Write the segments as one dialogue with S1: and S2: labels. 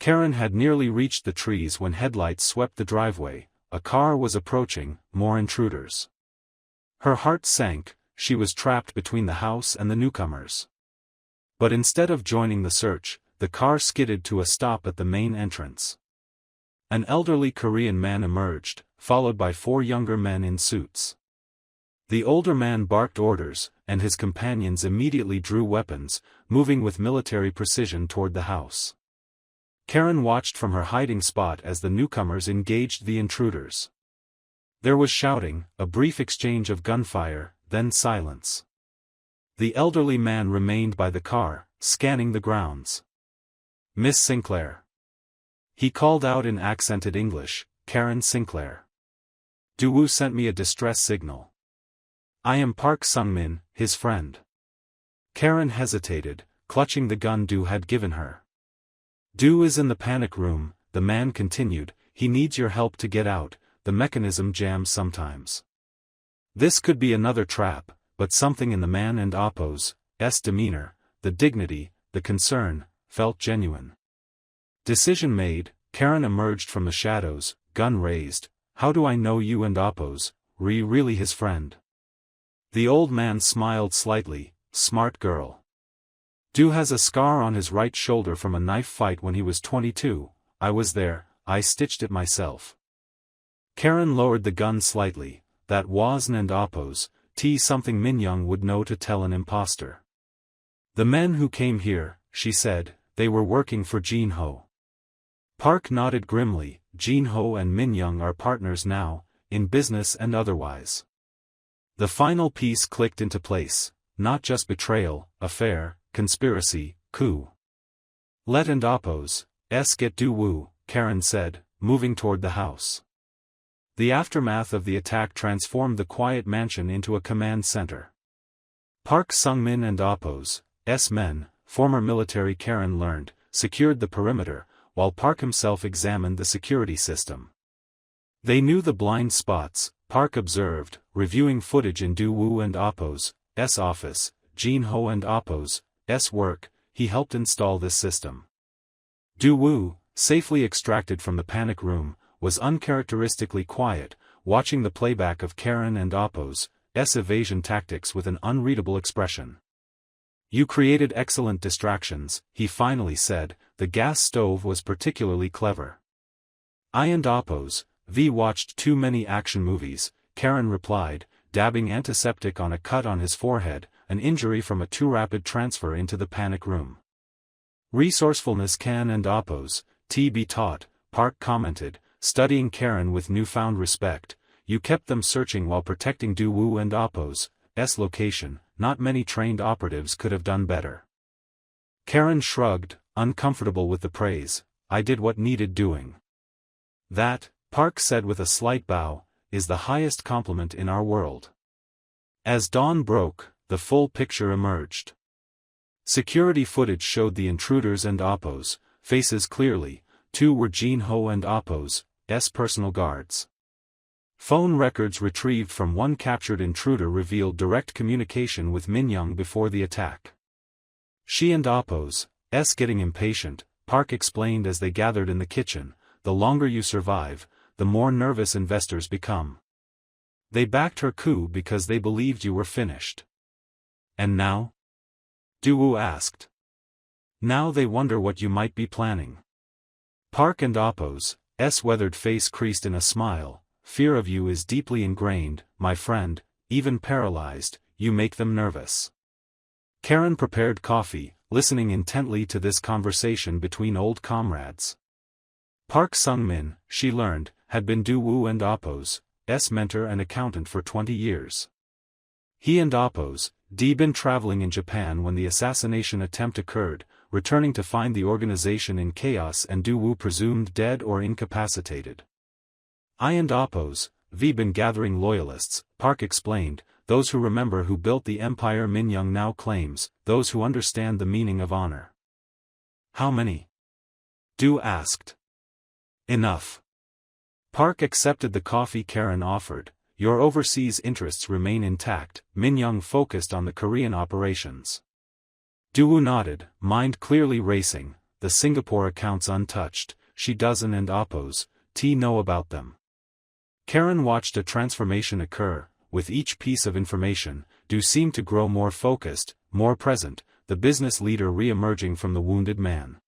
S1: Karen had nearly reached the trees when headlights swept the driveway. A car was approaching, more intruders. Her heart sank, she was trapped between the house and the newcomers. But instead of joining the search, the car skidded to a stop at the main entrance. An elderly Korean man emerged, followed by 4 younger men in suits. The older man barked orders, and his companions immediately drew weapons, moving with military precision toward the house. Karen watched from her hiding spot as the newcomers engaged the intruders. There was shouting, a brief exchange of gunfire, then silence. The elderly man remained by the car, scanning the grounds. "Miss Sinclair." He called out in accented English, "Karen Sinclair. Daewoo sent me a distress signal. I am Park Sung-min, his friend." Karen hesitated, clutching the gun Daewoo had given her. "Daewoo is in the panic room," the man continued, "he needs your help to get out, the mechanism jams sometimes." This could be another trap, but something in the man and Oppo's demeanor, the dignity, the concern, felt genuine. Decision made, Karen emerged from the shadows, gun raised. "How do I know you and Oppo's, really his friend?" The old man smiled slightly, "Smart girl. Daewoo has a scar on his right shoulder from a knife fight when he was 22, I was there, I stitched it myself." Karen lowered the gun slightly, "That wasn't and Oppo's, something Min-young would know to tell an imposter." "The men who came here," she said, "they were working for Jin-ho." Park nodded grimly, "Jin-ho and Min-young are partners now, in business and otherwise." The final piece clicked into place, not just betrayal, affair, conspiracy, coup. "Let and Oppo's get Daewoo," Karen said, moving toward the house. The aftermath of the attack transformed the quiet mansion into a command center. Park Sung-min and Oppo's men, former military, Karen learned, secured the perimeter, while Park himself examined the security system. They knew the blind spots, Park observed, reviewing footage in Daewoo and Oppo's office, Jin-ho and Oppo's work. He helped install this system. Daewoo, safely extracted from the panic room, was uncharacteristically quiet, watching the playback of Karen and Oppo's evasion tactics with an unreadable expression. "You created excellent distractions," he finally said. "The gas stove was particularly clever." "I and Oppo's watched too many action movies," Karen replied, dabbing antiseptic on a cut on his forehead, an injury from a too rapid transfer into the panic room. "Resourcefulness can and Oppo's be taught," Park commented, studying Karen with newfound respect. "You kept them searching while protecting Daewoo and Oppo's location. Not many trained operatives could have done better." Karen shrugged, uncomfortable with the praise. "I did what needed doing." "That," Park said with a slight bow, "is the highest compliment in our world." As dawn broke, the full picture emerged. Security footage showed the intruders and Oppo's faces clearly. 2 were Jin-ho and Oppo's personal guards. Phone records retrieved from one captured intruder revealed direct communication with Min-young before the attack. "She and Oppo's getting impatient," Park explained as they gathered in the kitchen. "The longer you survive, the more nervous investors become. They backed her coup because they believed you were finished." "And now?" Daewoo asked. "Now they wonder what you might be planning." Park and Oppo's weathered face creased in a smile. "Fear of you is deeply ingrained, my friend, even paralyzed, you make them nervous." Karen prepared coffee, listening intently to this conversation between old comrades. Park Sung-min, she learned, had been Daewoo and Oppo's mentor and accountant for 20 years. He and Oppo's been traveling in Japan when the assassination attempt occurred, returning to find the organization in chaos and Daewoo presumed dead or incapacitated. "I and Oppo's been gathering loyalists," Park explained, "those who remember who built the empire Min-young now claims, those who understand the meaning of honor." "How many?" Daewoo asked. "Enough." Park accepted the coffee Karen offered. "Your overseas interests remain intact." Min-young focused on the Korean operations. Daewoo nodded, mind clearly racing. the Singapore accounts untouched, she doesn't and Oppos, T know about them. Karen watched a transformation occur. With each piece of information, Du seemed to grow more focused, more present, the business leader re-emerging from the wounded man.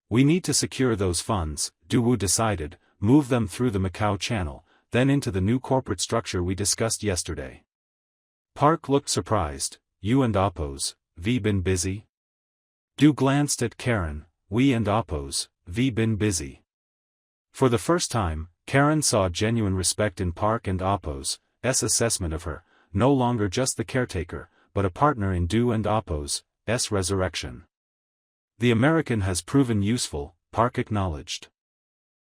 S1: We need to secure those funds, Du decided, move them through the Macau channel, then into the new corporate structure we discussed yesterday. Park looked surprised. You and Oppos, we been busy? Du glanced at Karen. We and Oppos, we been busy. For the first time, Karen saw genuine respect in Park and Oppos' assessment of her, no longer just the caretaker, but a partner in Du and Oppos' resurrection. The American has proven useful, Park acknowledged.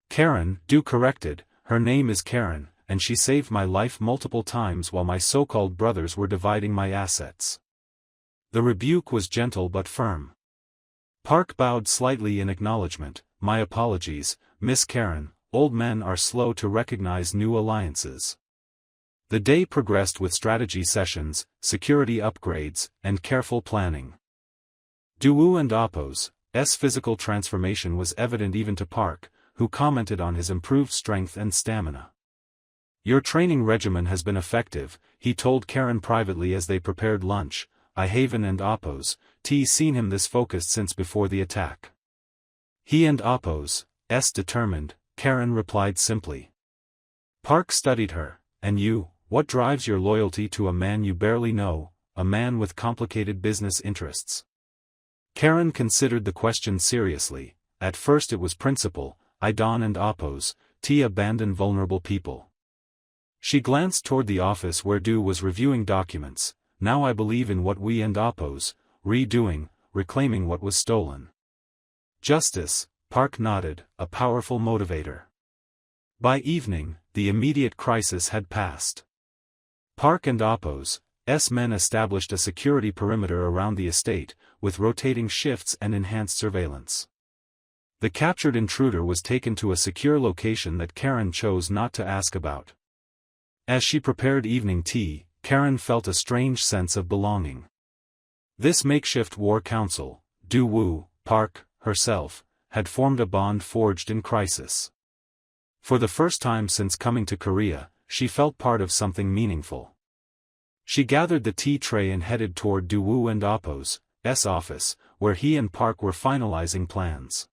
S1: Karen, Du corrected, her name is Karen, and she saved my life multiple times while my so-called brothers were dividing my assets. The rebuke was gentle but firm. Park bowed slightly in acknowledgement. My apologies, Miss Karen, old men are slow to recognize new alliances. The day progressed with strategy sessions, security upgrades, and careful planning. Du and Oppos' physical transformation was evident even to Park, who commented on his improved strength and stamina. Your training regimen has been effective, he told Karen privately as they prepared lunch. I Haven and Oppos, T seen him this focused since before the attack. He and Oppos, determined, Karen replied simply. Park studied her. And you, what drives your loyalty to a man you barely know, a man with complicated business interests? Karen considered the question seriously. At first it was principle. I Don and Oppos, T abandon vulnerable people. She glanced toward the office where Du was reviewing documents. Now I believe in what we and Oppos, redoing, reclaiming what was stolen. Justice, Park nodded, a powerful motivator. By evening, the immediate crisis had passed. Park and Oppos' men established a security perimeter around the estate, with rotating shifts and enhanced surveillance. The captured intruder was taken to a secure location that Karen chose not to ask about. As she prepared evening tea, Karen felt a strange sense of belonging. This makeshift war council, Du, Park, herself, had formed a bond forged in crisis. For the first time since coming to Korea, she felt part of something meaningful. She gathered the tea tray and headed toward Du and Oppos' office, where he and Park were finalizing plans.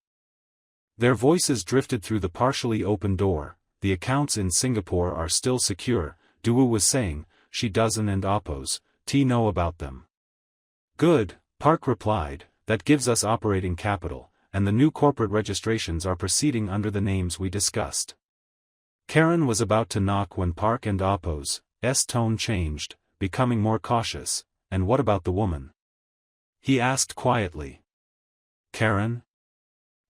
S1: Their voices drifted through the partially open door. The accounts in Singapore are still secure, Du was saying. She doesn't and Oppos, T know about them. Good, Park replied, that gives us operating capital, and the new corporate registrations are proceeding under the names we discussed. Karen was about to knock when Park and Oppos' tone changed, becoming more cautious. And what about the woman? He asked quietly. Karen?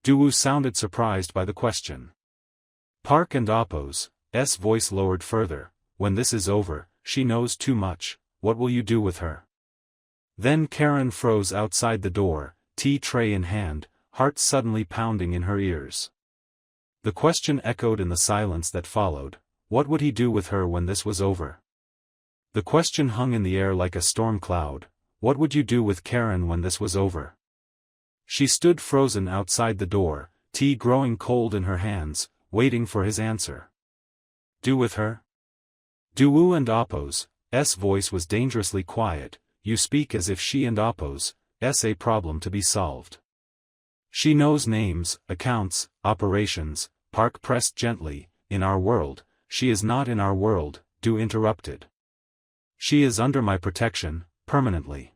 S1: Du sounded surprised by the question. Park and Oppos' voice lowered further. When this is over, she knows too much. What will you do with her? Then Karen froze outside the door, tea tray in hand, heart suddenly pounding in her ears. The question echoed in the silence that followed. What would he do with her when this was over? The question hung in the air like a storm cloud. What would you do with Karen when this was over? She stood frozen outside the door, tea growing cold in her hands, waiting for his answer. Do with her? Du and Oppos' voice was dangerously quiet. You speak as if she and Oppos' a problem to be solved. She knows names, accounts, operations. Park pressed gently. In our world. She is not in our world, Du interrupted. She is under my protection, permanently.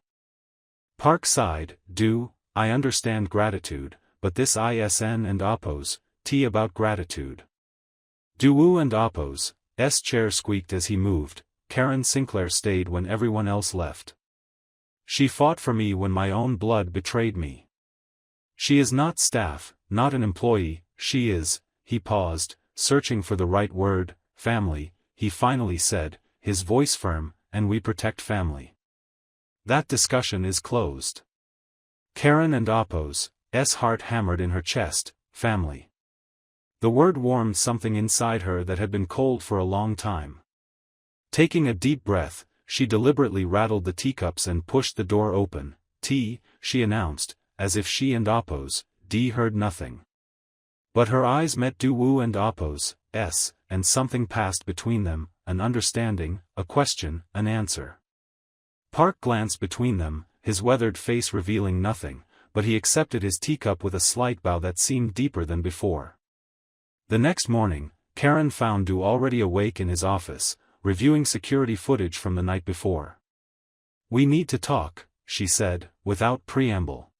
S1: Park sighed. Du, I understand gratitude, but this ISN and Oppos' about gratitude. Du and Oppos' chair squeaked as he moved. Karen Sinclair stayed when everyone else left. She fought for me when my own blood betrayed me. She is not staff, not an employee, she is, he paused, searching for the right word, family, he finally said, his voice firm, and we protect family. That discussion is closed. Karen and Oppos' heart hammered in her chest, family. The word warmed something inside her that had been cold for a long time. Taking a deep breath, she deliberately rattled the teacups and pushed the door open. Tea, she announced, as if she and Oppos' Dee heard nothing. But her eyes met Duwoo and Appo's, and something passed between them, an understanding, a question, an answer. Park glanced between them, his weathered face revealing nothing, but he accepted his teacup with a slight bow that seemed deeper than before. The next morning, Karen found Du already awake in his office, reviewing security footage from the night before. "We need to talk," she said, without preamble.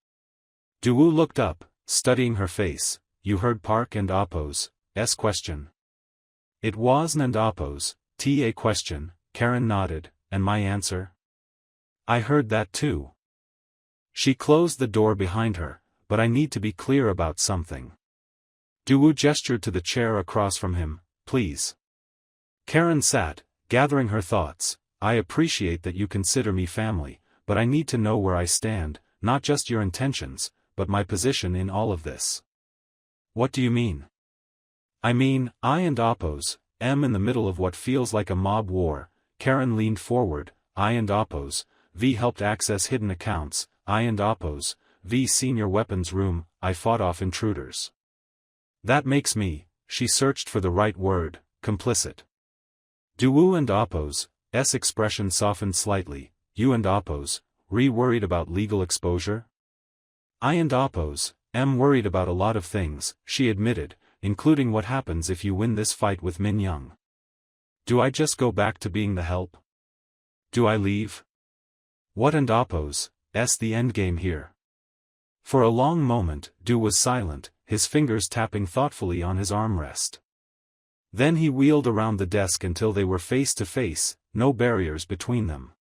S1: Duwoo looked up, studying her face. "You heard Park and Appo's question?" "It wasn't Appo's question," Karen nodded, "and my answer?" "I heard that too." She closed the door behind her, "But I need to be clear about something." Duwoo gestured to the chair across from him. "Please." Karen sat, gathering her thoughts. "I appreciate that you consider me family, but I need to know where I stand, not just your intentions, but my position in all of this." "What do you mean?" "I mean, I and Appo's am in the middle of what feels like a mob war." Karen leaned forward. "I and Appo's helped access hidden accounts. I and Appo's senior weapons room. I fought off intruders. That makes me," she searched for the right word, "complicit." Duwoo and Appo's expression softened slightly. "You and Appo's worried about legal exposure?" "I and Appo's am worried about a lot of things," she admitted, "including what happens if you win this fight with Min Young. Do I just go back to being the help? Do I leave? What and Appo's the endgame here?" For a long moment, Du was silent, his fingers tapping thoughtfully on his armrest. Then he wheeled around the desk until they were face to face, no barriers between them.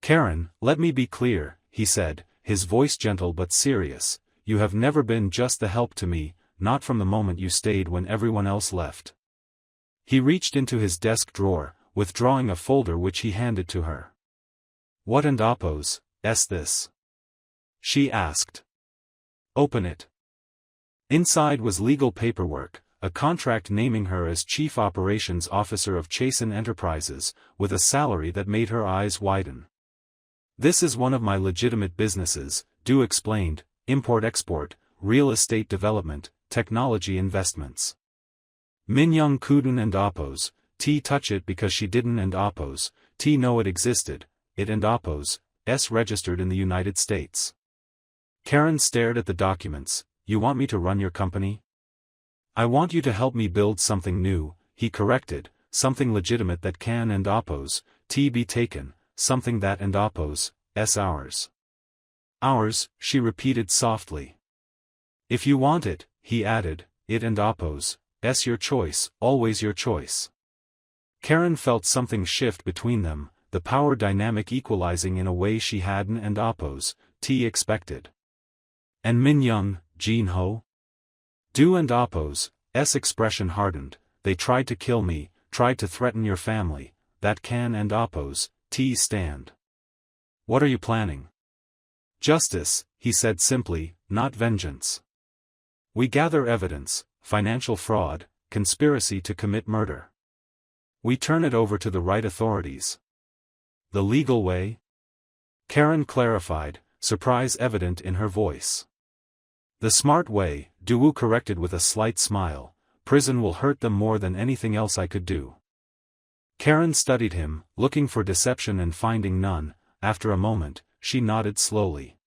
S1: "Karen, let me be clear," he said, his voice gentle but serious. "You have never been just the help to me, not from the moment you stayed when everyone else left." He reached into his desk drawer, withdrawing a folder which he handed to her. "What and Appo's this?" she asked. "Open it." Inside was legal paperwork, a contract naming her as Chief Operations Officer of Chasen Enterprises, with a salary that made her eyes widen. "This is one of my legitimate businesses," Du explained, "import-export, real estate development, technology investments. Min Young couldn't and Appo's touch it because she didn't and Appo's know it existed, it and Appo's registered in the United States." Karen stared at the documents. "You want me to run your company?" "I want you to help me build something new," he corrected, "something legitimate that can and Appo's be taken, something that and Appo's ours." "Ours," she repeated softly. "If you want it," he added, "it and Appo's your choice, always your choice." Karen felt something shift between them, the power dynamic equalizing in a way she hadn't and Appo's expected. "And Min Young, Jin Ho?" Du and Appo's expression hardened. "They tried to kill me, tried to threaten your family, that can and Appo's stand." "What are you planning?" "Justice," he said simply, "not vengeance. We gather evidence, financial fraud, conspiracy to commit murder. We turn it over to the right authorities." "The legal way?" Karen clarified, surprise evident in her voice. "The smart way," Duwoo corrected with a slight smile. "Prison will hurt them more than anything else I could do." Karen studied him, looking for deception and finding none. After a moment, she nodded slowly.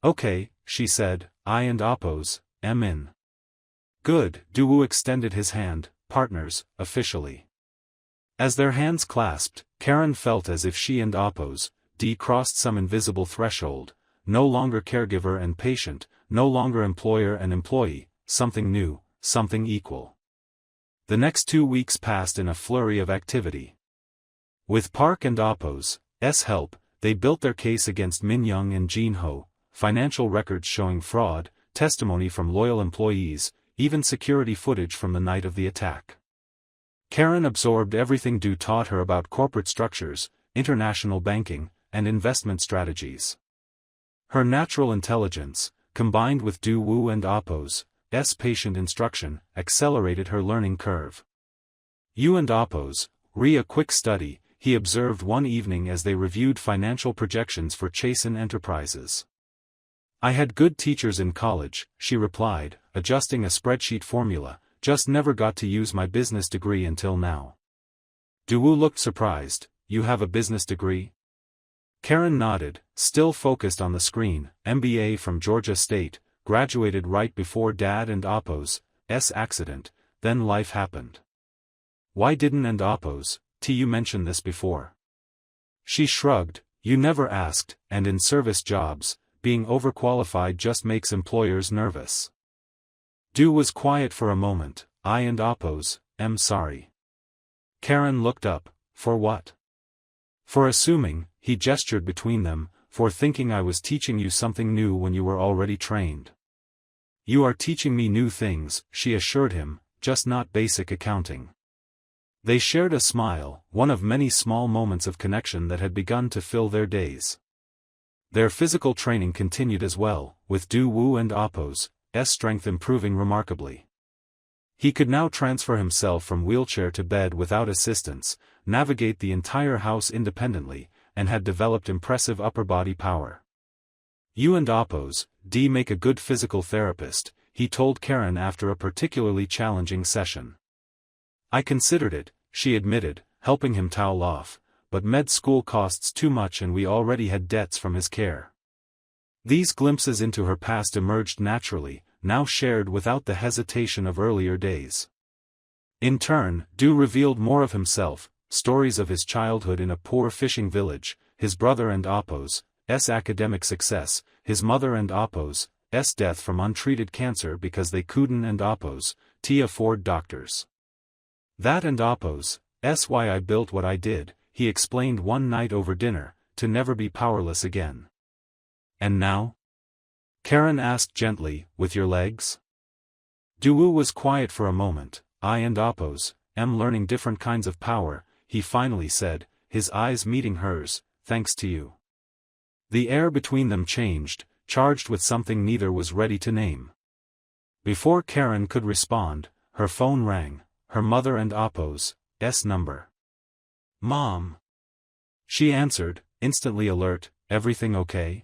S1: "Okay," she said, "I and Appo's am in." "Good." Duwoo extended his hand. "Partners, officially." As their hands clasped, Karen felt as if she and Appo's crossed some invisible threshold, no longer caregiver and patient, no longer employer and employee, something new, something equal. The next 2 weeks passed in a flurry of activity. With Park and Appo's help, they built their case against Min Young and Jin Ho, financial records showing fraud, testimony from loyal employees, even security footage from the night of the attack. Karen absorbed everything Du taught her about corporate structures, international banking, and investment strategies. Her natural intelligence, combined with Duwoo and Appo's patient instruction, accelerated her learning curve. "You and Appo's a quick study," he observed one evening as they reviewed financial projections for Chasen Enterprises. I had good teachers in college, she replied, adjusting a spreadsheet formula, just never got to use my business degree until now. Daewoo looked surprised. You have a business degree? Karen nodded, still focused on the screen. MBA from Georgia State, graduated right before Dad and Appo's accident, then life happened. Why didn't and Appo's you mention this before? She shrugged. You never asked, and in service jobs, being overqualified just makes employers nervous. Daewoo was quiet for a moment. I and Appo's, sorry. Karen looked up. For what? For assuming, he gestured between them, for thinking I was teaching you something new when you were already trained. You are teaching me new things, she assured him, just not basic accounting. They shared a smile, one of many small moments of connection that had begun to fill their days. Their physical training continued as well, with Daewoo and Appo's strength improving remarkably. He could now transfer himself from wheelchair to bed without assistance, navigate the entire house independently, and had developed impressive upper body power. You and Appo's make a good physical therapist, he told Karen after a particularly challenging session. I considered it, she admitted, helping him towel off, but med school costs too much and we already had debts from his care. These glimpses into her past emerged naturally, now shared without the hesitation of earlier days. In turn, Daewoo revealed more of himself, stories of his childhood in a poor fishing village, his brother and Appo's academic success, his mother and Appo's death from untreated cancer because they couldn't and Appo's afford doctors. That and Appo's why I built what I did, he explained one night over dinner, to never be powerless again. And now? Karen asked gently, with your legs? Daewoo was quiet for a moment. I and Appo's learning different kinds of power, he finally said, his eyes meeting hers, thanks to you. The air between them changed, charged with something neither was ready to name. Before Karen could respond, her phone rang, her mother and Appo's number. Mom. She answered, instantly alert, everything okay?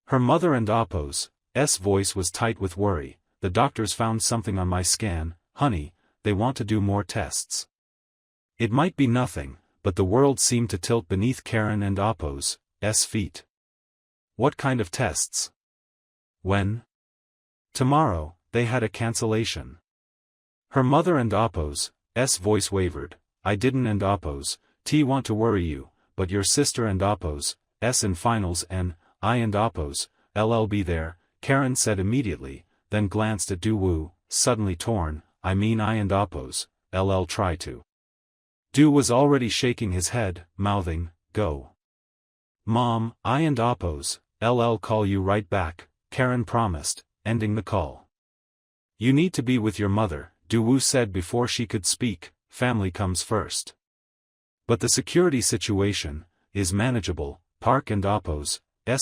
S1: Her mother and Appo's voice was tight with worry. The doctors found something on my scan, honey, they want to do more tests. It might be nothing, but the world seemed to tilt beneath Karen and Appo's feet. What kind of tests? When? Tomorrow, they had a cancellation. Her mother and Appo's voice wavered. I didn't and Appo's want to worry you, but your sister and Appo's in finals and I and Appo's be there, Karen said immediately, then glanced at Daewoo, suddenly torn. I mean I and Appo's try to. Daewoo was already shaking his head, mouthing, go. Mom, I and Appo's call you right back, Karen promised, ending the call. You need to be with your mother, Daewoo said before she could speak, family comes first. But the security situation is manageable, Park and Appo's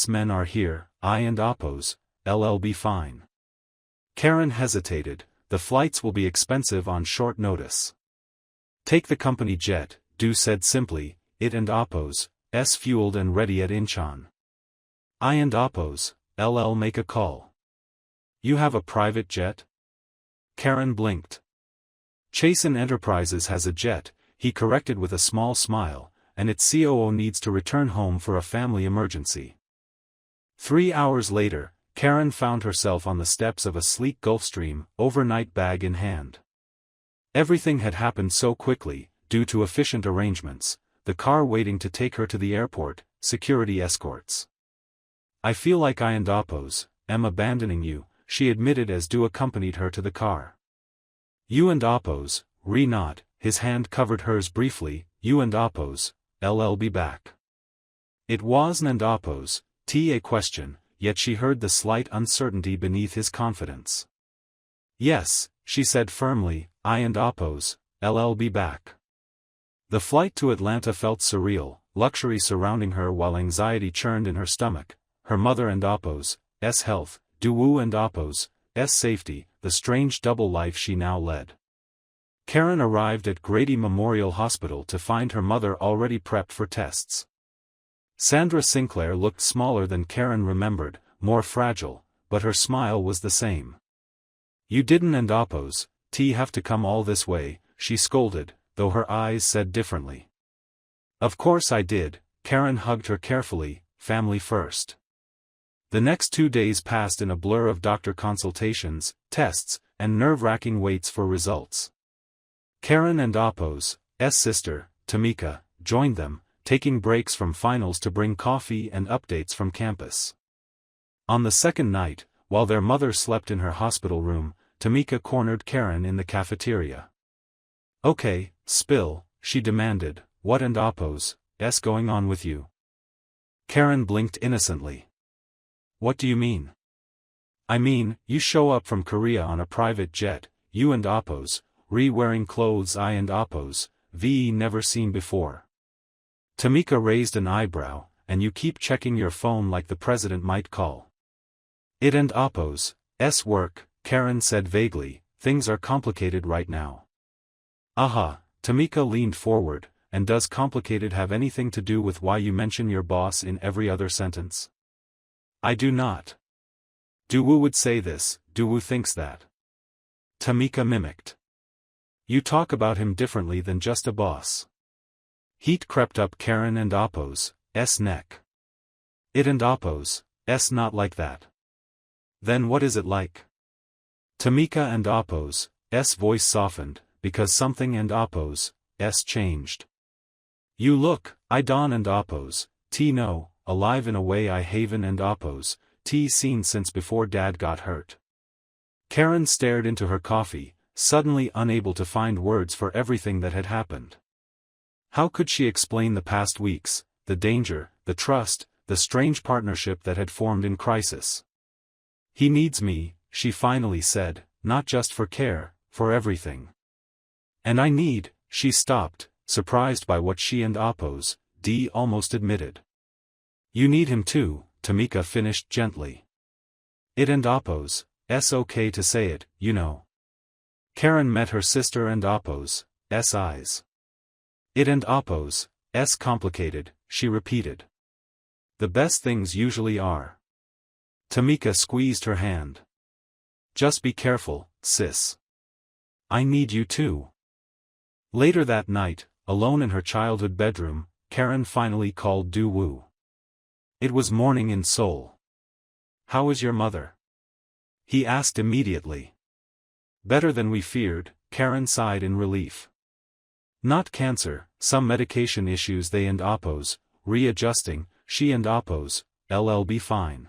S1: men are here, I and Appo's be fine. Karen hesitated, the flights will be expensive on short notice. Take the company jet, Daewoo said simply, it and Appo's fueled and ready at Incheon. I and Appo's make a call. You have a private jet? Karen blinked. Chasen Enterprises has a jet, he corrected with a small smile, and its COO needs to return home for a family emergency. 3 hours later, Karen found herself on the steps of a sleek Gulfstream, overnight bag in hand. Everything had happened so quickly, due to efficient arrangements, the car waiting to take her to the airport, security escorts. I feel like I and Appo's abandoning you, she admitted as Daewoo accompanied her to the car. You and Appo's, nod, his hand covered hers briefly, you and Appo's, be back. It wasn't and Appo's, a question, yet she heard the slight uncertainty beneath his confidence. Yes, she said firmly, I and Appo's, be back. The flight to Atlanta felt surreal, luxury surrounding her while anxiety churned in her stomach, her mother and Appo's health, Daewoo and Appo's safety, the strange double life she now led. Karen arrived at Grady Memorial Hospital to find her mother already prepped for tests. Sandra Sinclair looked smaller than Karen remembered, more fragile, but her smile was the same. You didn't and Oppos, have to come all this way, she scolded, though her eyes said differently. Of course I did, Karen hugged her carefully, family first. The next 2 days passed in a blur of doctor consultations, tests, and nerve-wracking waits for results. Karen and Oppos' sister, Tamika, joined them, taking breaks from finals to bring coffee and updates from campus. On the second night, while their mother slept in her hospital room, Tamika cornered Karen in the cafeteria. Okay, spill, she demanded, what and Oppos' going on with you? Karen blinked innocently. What do you mean? I mean, you show up from Korea on a private jet, you and Oppos, wearing clothes I and Oppos, never seen before. Tamika raised an eyebrow, and you keep checking your phone like the president might call. It and Oppos' work, Karen said vaguely, things are complicated right now. Aha, Tamika leaned forward, and does complicated have anything to do with why you mention your boss in every other sentence? I do not. Duwoo would say this, Duwoo thinks that. Tamika mimicked. You talk about him differently than just a boss. Heat crept up Karen and Oppos' neck. It and Oppos' not like that. Then what is it like? Tamika and Oppos' voice softened, because something and Oppos' changed. You look, I Don and Oppos, no, alive in a way I haven and Oppos, seen since before Dad got hurt. Karen stared into her coffee, suddenly unable to find words for everything that had happened. How could she explain the past weeks, the danger, the trust, the strange partnership that had formed in crisis? He needs me, she finally said, not just for care, for everything. And I need, she stopped, surprised by what she and Oppos' almost admitted. You need him too, Tamika finished gently. It and Oppos' okay to say it, you know. Karen met her sister and Oppos' eyes. It and Oppos' complicated, she repeated. The best things usually are. Tamika squeezed her hand. Just be careful, sis. I need you too. Later that night, alone in her childhood bedroom, Karen finally called Duwoo. It was morning in Seoul. How is your mother? He asked immediately. Better than we feared, Karen sighed in relief. Not cancer, some medication issues they and Oppos, readjusting, she and Oppos, be fine.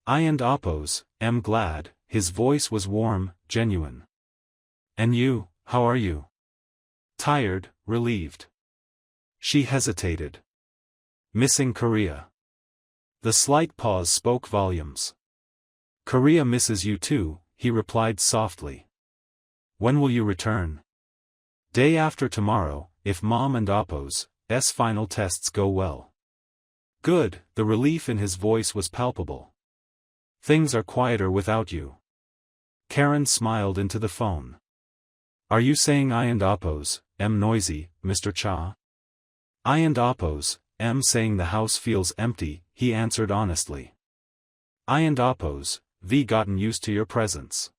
S1: I and Oppos, am glad, his voice was warm, genuine. And you, how are you? Tired, relieved. She hesitated. Missing Korea. The slight pause spoke volumes. Korea misses you too, he replied softly. When will you return? Day after tomorrow, if Mom and Oppos' final tests go well. Good, the relief in his voice was palpable. Things are quieter without you. Karen smiled into the phone. Are you saying I and Oppos, noisy, Mr. Cha? I and Oppos, saying the house feels empty, he answered honestly. I and Oppos, gotten used to your presence.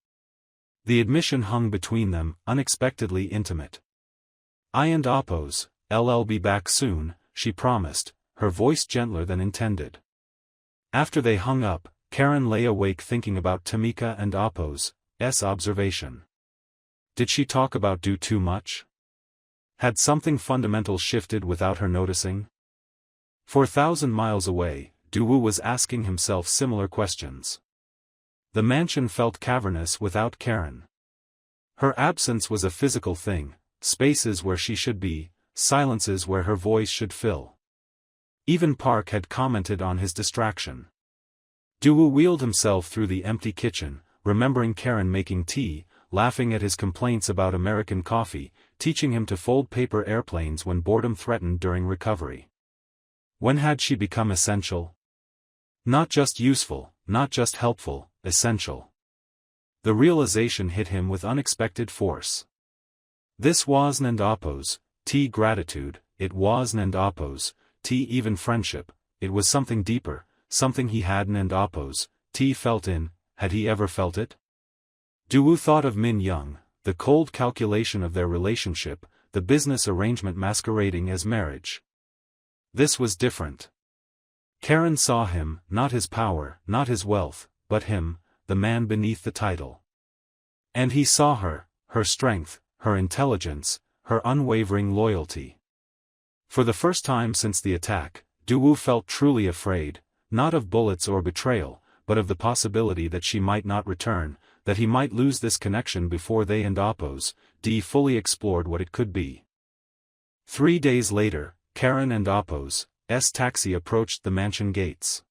S1: The admission hung between them, unexpectedly intimate. I and Oppos, be back soon, she promised, her voice gentler than intended. After they hung up, Karen lay awake thinking about Tamika and Oppos' observation. Did she talk about do too much? Had something fundamental shifted without her noticing? 4,000 miles away, Duwoo was asking himself similar questions. The mansion felt cavernous without Karen. Her absence was a physical thing, spaces where she should be, silences where her voice should fill. Even Park had commented on his distraction. Duwoo wheeled himself through the empty kitchen, remembering Karen making tea, laughing at his complaints about American coffee, teaching him to fold paper airplanes when boredom threatened during recovery. When had she become essential? Not just useful, not just helpful, essential. The realization hit him with unexpected force. This wasn't and Oppos, gratitude, it wasn't and Oppos, even friendship, it was something deeper, something he hadn't and oppose, felt in, had he ever felt it? Duwoo thought of Min Young, the cold calculation of their relationship, the business arrangement masquerading as marriage. This was different. Karen saw him, not his power, not his wealth, but him, the man beneath the title. And he saw her, her strength, her intelligence, her unwavering loyalty. For the first time since the attack, Duwoo felt truly afraid, not of bullets or betrayal, but of the possibility that she might not return, that he might lose this connection before they and oppose, fully explored what it could be. 3 days later, Karen and oppose's taxi approached the mansion gates.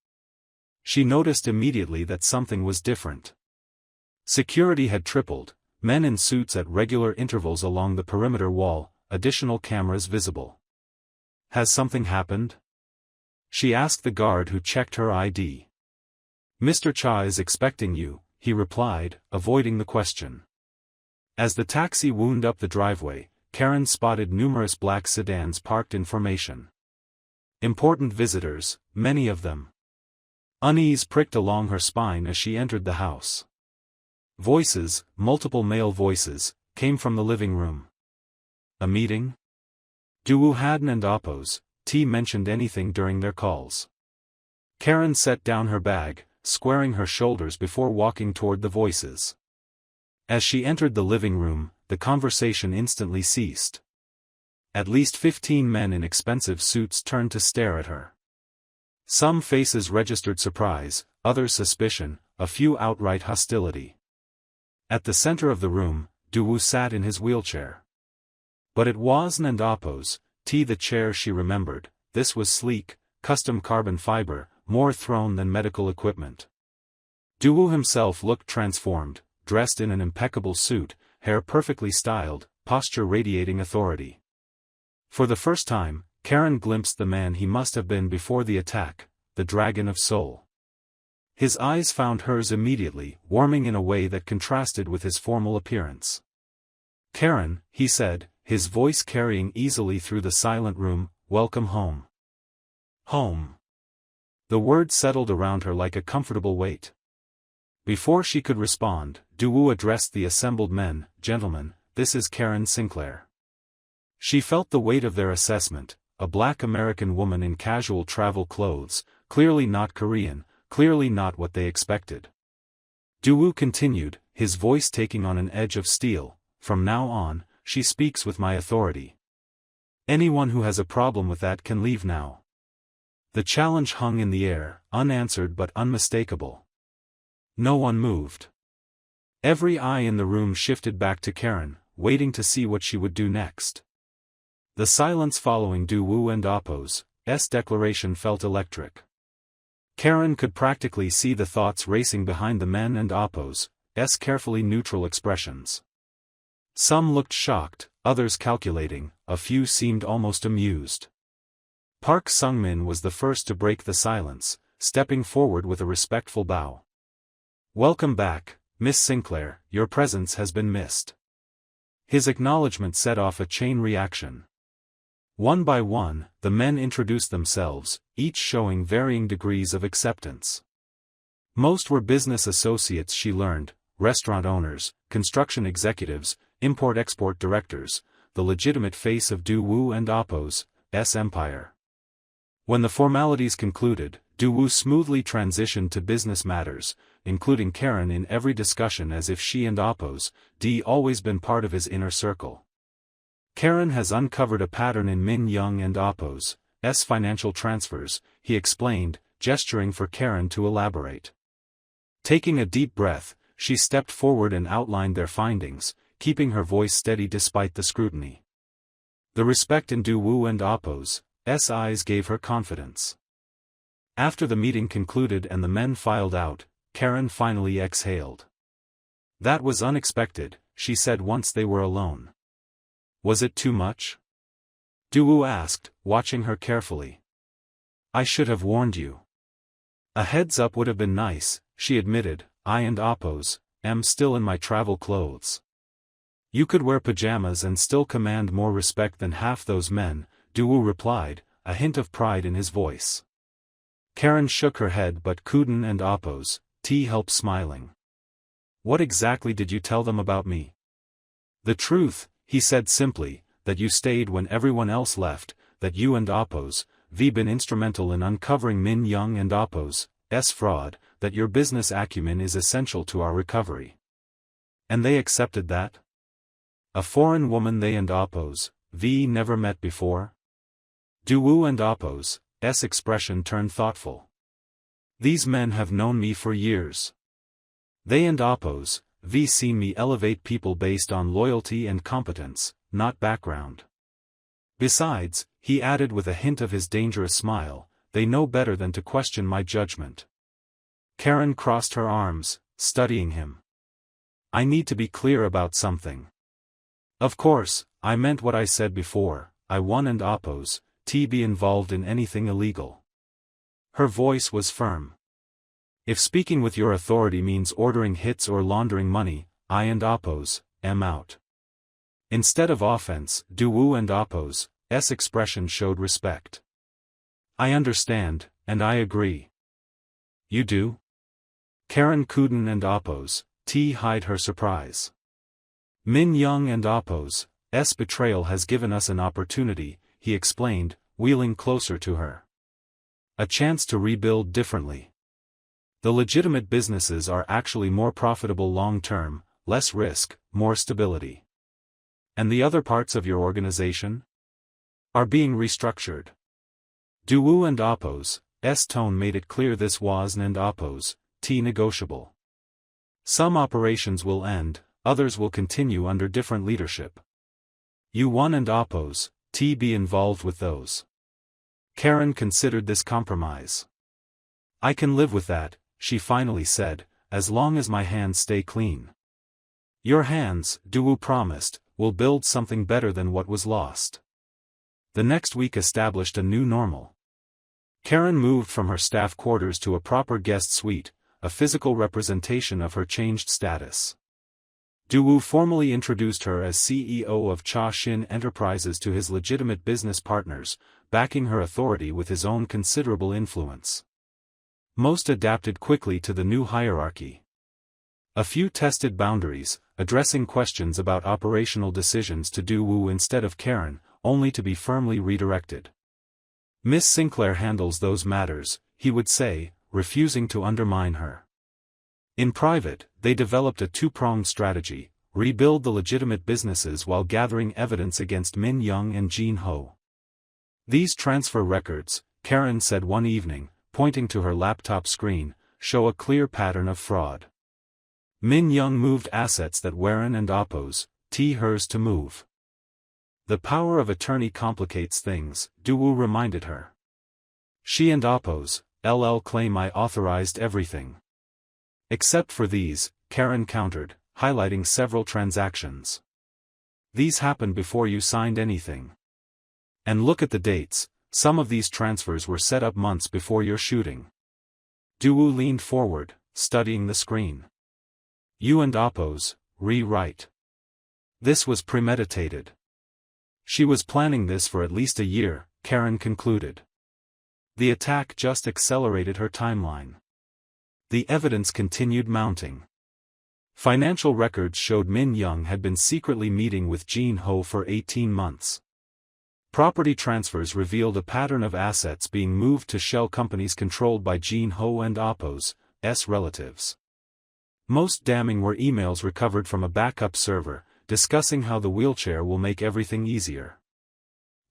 S1: She noticed immediately that something was different. Security had tripled, men in suits at regular intervals along the perimeter wall, additional cameras visible. Has something happened? She asked the guard who checked her ID. Mr. Cha is expecting you, he replied, avoiding the question. As the taxi wound up the driveway, Karen spotted numerous black sedans parked in formation. Important visitors, many of them. Unease pricked along her spine as she entered the house. Voices, multiple male voices, came from the living room. A meeting? Duwoo hadn't and oppose, mentioned anything during their calls. Karen set down her bag, squaring her shoulders before walking toward the voices. As she entered the living room, the conversation instantly ceased. At least 15 men in expensive suits turned to stare at her. Some faces registered surprise, others suspicion, a few outright hostility. At the center of the room, Duwoo sat in his wheelchair. But it wasn't and oppose, the chair she remembered. This was sleek, custom carbon fiber, more throne than medical equipment. Duwoo himself looked transformed, dressed in an impeccable suit, hair perfectly styled, posture radiating authority. For the first time, Karen glimpsed the man he must have been before the attack, the Dragon of Soul. His eyes found hers immediately, warming in a way that contrasted with his formal appearance. Karen, he said, his voice carrying easily through the silent room, welcome home. Home. The word settled around her like a comfortable weight. Before she could respond, Duwoo addressed the assembled men, gentlemen, this is Karen Sinclair. She felt the weight of their assessment, a black American woman in casual travel clothes, clearly not Korean, clearly not what they expected. Duwoo continued, his voice taking on an edge of steel, from now on, she speaks with my authority. Anyone who has a problem with that can leave now. The challenge hung in the air, unanswered but unmistakable. No one moved. Every eye in the room shifted back to Karen, waiting to see what she would do next. The silence following Duwoo and oppose's declaration felt electric. Karen could practically see the thoughts racing behind the men and oppose's carefully neutral expressions. Some looked shocked, others calculating, a few seemed almost amused. Park Sungmin was the first to break the silence, stepping forward with a respectful bow. Welcome back, Miss Sinclair, your presence has been missed. His acknowledgement set off a chain reaction. One by one, the men introduced themselves, each showing varying degrees of acceptance. Most were business associates she learned, restaurant owners, construction executives, import-export directors, the legitimate face of Duwoo and oppose's empire. When the formalities concluded, Duwoo smoothly transitioned to business matters, including Karen in every discussion as if she and oppose's always been part of his inner circle. Karen has uncovered a pattern in Min Young and oppose's financial transfers, he explained, gesturing for Karen to elaborate. Taking a deep breath, she stepped forward and outlined their findings, keeping her voice steady despite the scrutiny. The respect in Duwoo and oppose's eyes gave her confidence. After the meeting concluded and the men filed out, Karen finally exhaled. That was unexpected, she said once they were alone. Was it too much? Duwoo asked, watching her carefully. I should have warned you. A heads up would have been nice, she admitted, I and oppose, am still in my travel clothes. You could wear pajamas and still command more respect than half those men, Duwoo replied, a hint of pride in his voice. Karen shook her head but couldn't and oppose, helped smiling. What exactly did you tell them about me? The truth, he said simply, that you stayed when everyone else left, that you and oppose, been instrumental in uncovering Min Young and oppose's fraud, that your business acumen is essential to our recovery. And they accepted that? A foreign woman they and oppose, never met before? Duwu and oppose's expression turned thoughtful. These men have known me for years. They and oppose, seen me elevate people based on loyalty and competence, not background. Besides, he added with a hint of his dangerous smile, they know better than to question my judgment. Karen crossed her arms, studying him. I need to be clear about something. Of course, I meant what I said before, I won and oppose, be involved in anything illegal. Her voice was firm. If speaking with your authority means ordering hits or laundering money, I and oppose, am out. Instead of offense, Duwu and oppose's expression showed respect. I understand, and I agree. You do? Karen couldn't and oppose, hide her surprise. Min Young and oppose's betrayal has given us an opportunity, he explained, wheeling closer to her. A chance to rebuild differently. The legitimate businesses are actually more profitable long-term, less risk, more stability. And the other parts of your organization? Are being restructured. Duwu and oppose's tone made it clear this was and oppose's negotiable. Some operations will end, others will continue under different leadership. You won and oppose, be involved with those. Karen considered this compromise. I can live with that, she finally said, as long as my hands stay clean. Your hands, Duwu promised, will build something better than what was lost. The next week established a new normal. Karen moved from her staff quarters to a proper guest suite, a physical representation of her changed status. Duwu formally introduced her as CEO of Cha Xin Enterprises to his legitimate business partners, backing her authority with his own considerable influence. Most adapted quickly to the new hierarchy. A few tested boundaries, addressing questions about operational decisions to Duwu instead of Karen, only to be firmly redirected. Miss Sinclair handles those matters, he would say, refusing to undermine her. In private, they developed a two-pronged strategy, rebuild the legitimate businesses while gathering evidence against Min Young and Jean Ho. These transfer records, Karen said one evening, pointing to her laptop screen, show a clear pattern of fraud. Min Young moved assets that Warren and oppose, hers to move. The power of attorney complicates things, Duwu reminded her. She and oppose, claim I authorized everything. Except for these, Karen countered, highlighting several transactions. These happened before you signed anything. And look at the dates, some of these transfers were set up months before your shooting. Duwu leaned forward, studying the screen. You and oppose, rewrite. This was premeditated. She was planning this for at least a year, Karen concluded. The attack just accelerated her timeline. The evidence continued mounting. Financial records showed Min Young had been secretly meeting with Jean Ho for 18 months. Property transfers revealed a pattern of assets being moved to shell companies controlled by Jean Ho and oppose's relatives. Most damning were emails recovered from a backup server, discussing how the wheelchair will make everything easier.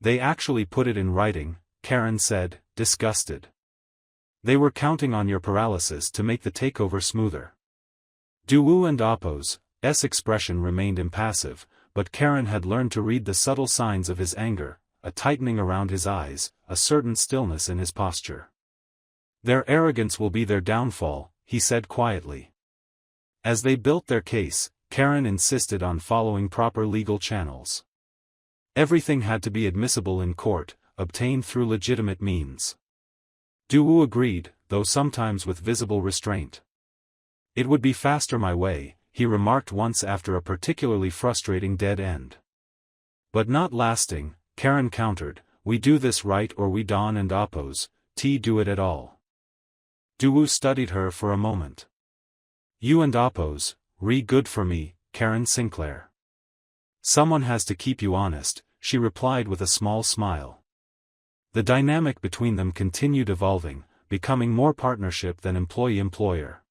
S1: They actually put it in writing, Karen said, disgusted. They were counting on your paralysis to make the takeover smoother. Duwu and oppose's expression remained impassive, but Karen had learned to read the subtle signs of his anger, a tightening around his eyes, a certain stillness in his posture. Their arrogance will be their downfall, he said quietly. As they built their case, Karen insisted on following proper legal channels. Everything had to be admissible in court, obtained through legitimate means. Duwu agreed, though sometimes with visible restraint. It would be faster my way, he remarked once after a particularly frustrating dead end. But not lasting, Karen countered, we do this right or we don and oppose, do it at all. Duwoo studied her for a moment. You and Oppos, good for me, Karen Sinclair. Someone has to keep you honest, she replied with a small smile. The dynamic between them continued evolving, becoming more partnership than employee-employer.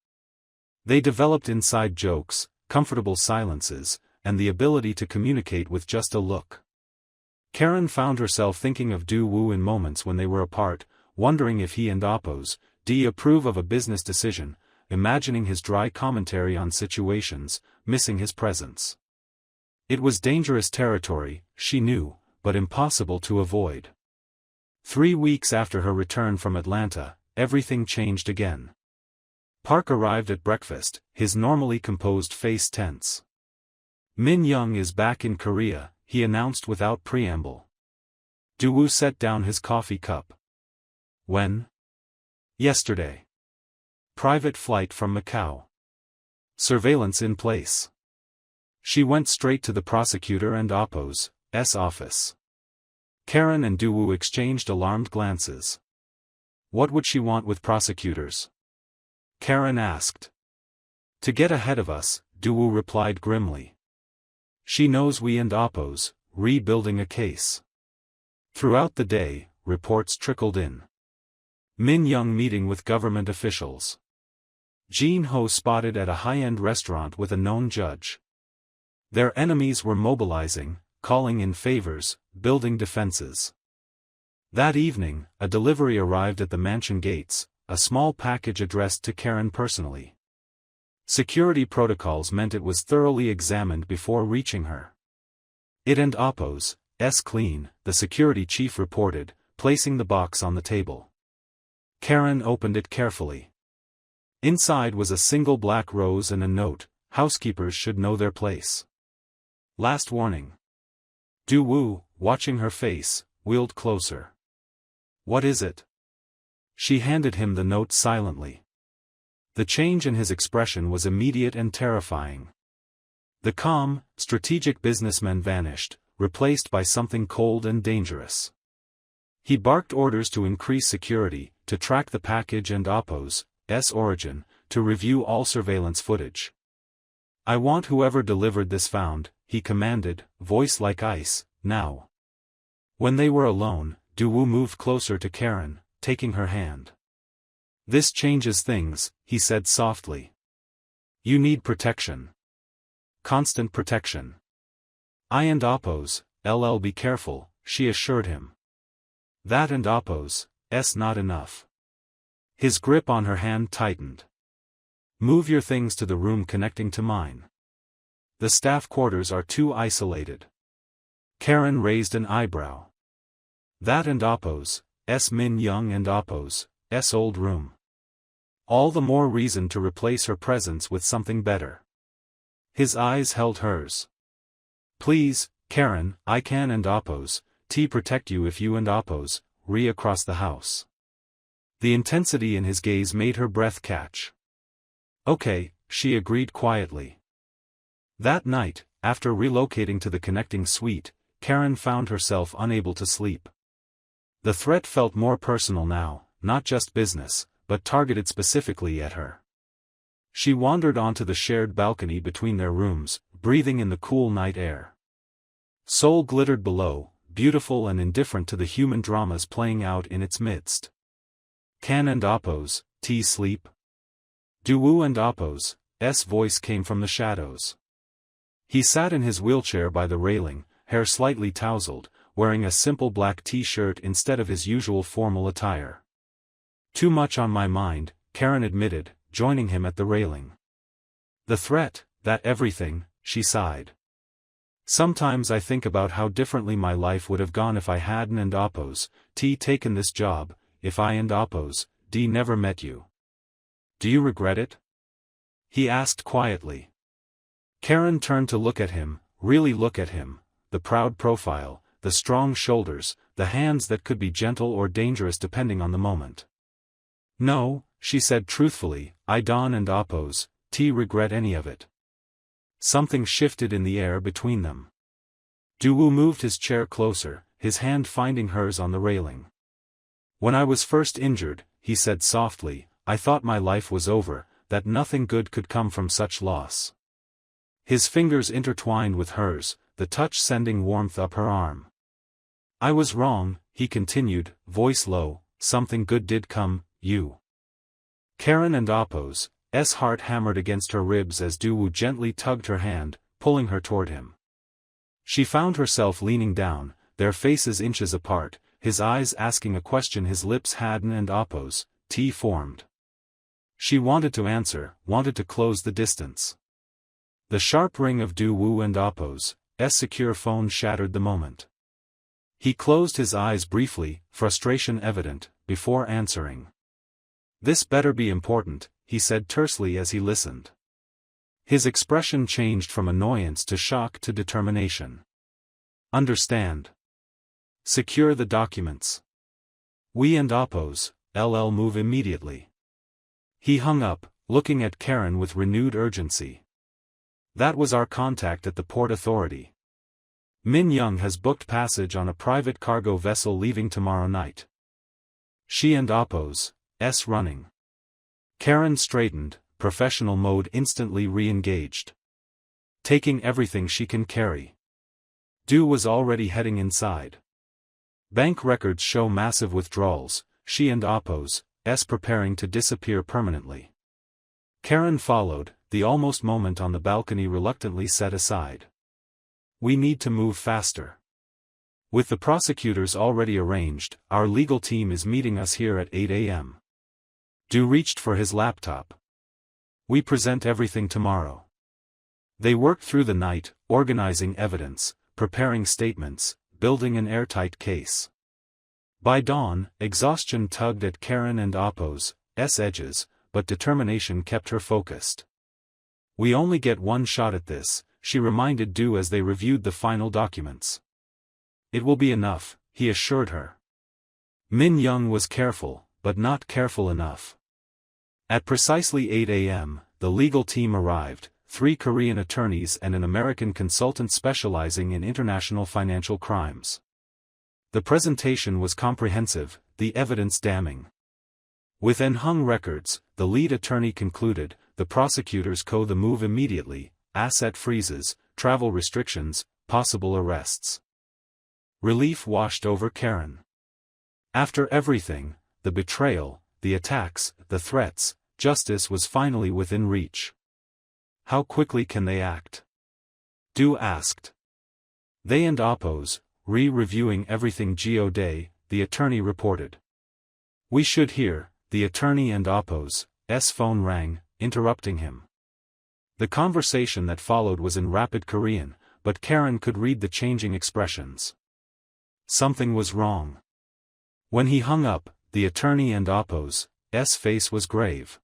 S1: They developed inside jokes, comfortable silences, and the ability to communicate with just a look. Karen found herself thinking of Duwoo in moments when they were apart, wondering if he and Oppos approve of a business decision, imagining his dry commentary on situations, missing his presence. It was dangerous territory, she knew, but impossible to avoid. 3 weeks after her return from Atlanta, everything changed again. Park arrived at breakfast, his normally composed face tense. Min Young is back in Korea, he announced without preamble. Duwoo set down his coffee cup. When? Yesterday. Private flight from Macau. Surveillance in place. She went straight to the prosecutor and Oppos' office. Karen and Duwoo exchanged alarmed glances. What would she want with prosecutors? Karen asked. To get ahead of us, Duwoo replied grimly. She knows we and Oppos, rebuilding a case. Throughout the day, reports trickled in. Min Young meeting with government officials. Jin Ho spotted at a high-end restaurant with a known judge. Their enemies were mobilizing, calling in favors, building defenses. That evening, a delivery arrived at the mansion gates, a small package addressed to Karen personally. Security protocols meant it was thoroughly examined before reaching her. It and Oppos' clean, the security chief reported, placing the box on the table. Karen opened it carefully. Inside was a single black rose and a note, housekeepers should know their place. Last warning. Duwoo, watching her face, wheeled closer. What is it? She handed him the note silently. The change in his expression was immediate and terrifying. The calm, strategic businessman vanished, replaced by something cold and dangerous. He barked orders to increase security, to track the package and Oppos' origin, to review all surveillance footage. I want whoever delivered this found, he commanded, voice like ice, now. When they were alone, Duwoo moved closer to Karen, taking her hand. This changes things, he said softly. You need protection. Constant protection. I and Oppos, be careful, she assured him. That and Oppos' not enough. His grip on her hand tightened. Move your things to the room connecting to mine. The staff quarters are too isolated. Karen raised an eyebrow. That and Oppos' Min Young and Oppos' old room. All the more reason to replace her presence with something better. His eyes held hers. Please, Karen, I can and Oppos' protect you if you and Oppos' across the house. The intensity in his gaze made her breath catch. Okay, she agreed quietly. That night, after relocating to the connecting suite, Karen found herself unable to sleep. The threat felt more personal now, not just business, but targeted specifically at her. She wandered onto the shared balcony between their rooms, breathing in the cool night air. Seoul glittered below, beautiful and indifferent to the human dramas playing out in its midst. Can and Oppos' sleep? Duwoo and Oppos' voice came from the shadows. He sat in his wheelchair by the railing, hair slightly tousled, wearing a simple black t-shirt instead of his usual formal attire. Too much on my mind, Karen admitted, joining him at the railing. The threat, that everything, she sighed. Sometimes I think about how differently my life would have gone if I hadn't and Oppos' taken this job, if I and Oppos' never met you. Do you regret it? He asked quietly. Karen turned to look at him, really look at him, the proud profile, the strong shoulders, the hands that could be gentle or dangerous depending on the moment. No, she said truthfully, I don't and Oppos' regret any of it. Something shifted in the air between them. Duwoo moved his chair closer, his hand finding hers on the railing. When I was first injured, he said softly, I thought my life was over, that nothing good could come from such loss. His fingers intertwined with hers, the touch sending warmth up her arm. I was wrong, he continued, voice low, something good did come, you. Karen and Appo's heart hammered against her ribs as Daewoo gently tugged her hand, pulling her toward him. She found herself leaning down, their faces inches apart, his eyes asking a question his lips hadn't and Appo's formed. She wanted to answer, wanted to close the distance. The sharp ring of Daewoo and Appo's secure phone shattered the moment. He closed his eyes briefly, frustration evident, before answering. This better be important, he said tersely as he listened. His expression changed from annoyance to shock to determination. Understand. Secure the documents. We and Appo's move immediately. He hung up, looking at Karen with renewed urgency. That was our contact at the Port Authority. Min Young has booked passage on a private cargo vessel leaving tomorrow night. She and Appo's running. Karen straightened, professional mode instantly re-engaged. Taking everything she can carry. Daewoo was already heading inside. Bank records show massive withdrawals, she and Appo's preparing to disappear permanently. Karen followed, the almost moment on the balcony reluctantly set aside. We need to move faster. With the prosecutors already arranged, our legal team is meeting us here at 8 a.m. Daewoo reached for his laptop. We present everything tomorrow. They worked through the night, organizing evidence, preparing statements, building an airtight case. By dawn, exhaustion tugged at Karen and Appo's edges, but determination kept her focused. We only get one shot at this, she reminded Daewoo as they reviewed the final documents. It will be enough, he assured her. Min Young was careful, but not careful enough. At precisely 8 a.m., the legal team arrived, 3 Korean attorneys and an American consultant specializing in international financial crimes. The presentation was comprehensive, the evidence damning. With enhung records, the lead attorney concluded, the prosecutors the move immediately, asset freezes, travel restrictions, possible arrests. Relief washed over Karen. After everything, the betrayal, the attacks, the threats, justice was finally within reach. How quickly can they act? Daewoo asked. They and Appo's, reviewing everything Day, the attorney reported. We should hear, the attorney and Appo's phone rang, interrupting him. The conversation that followed was in rapid Korean, but Karen could read the changing expressions. Something was wrong. When he hung up, the attorney and Appo's face was grave.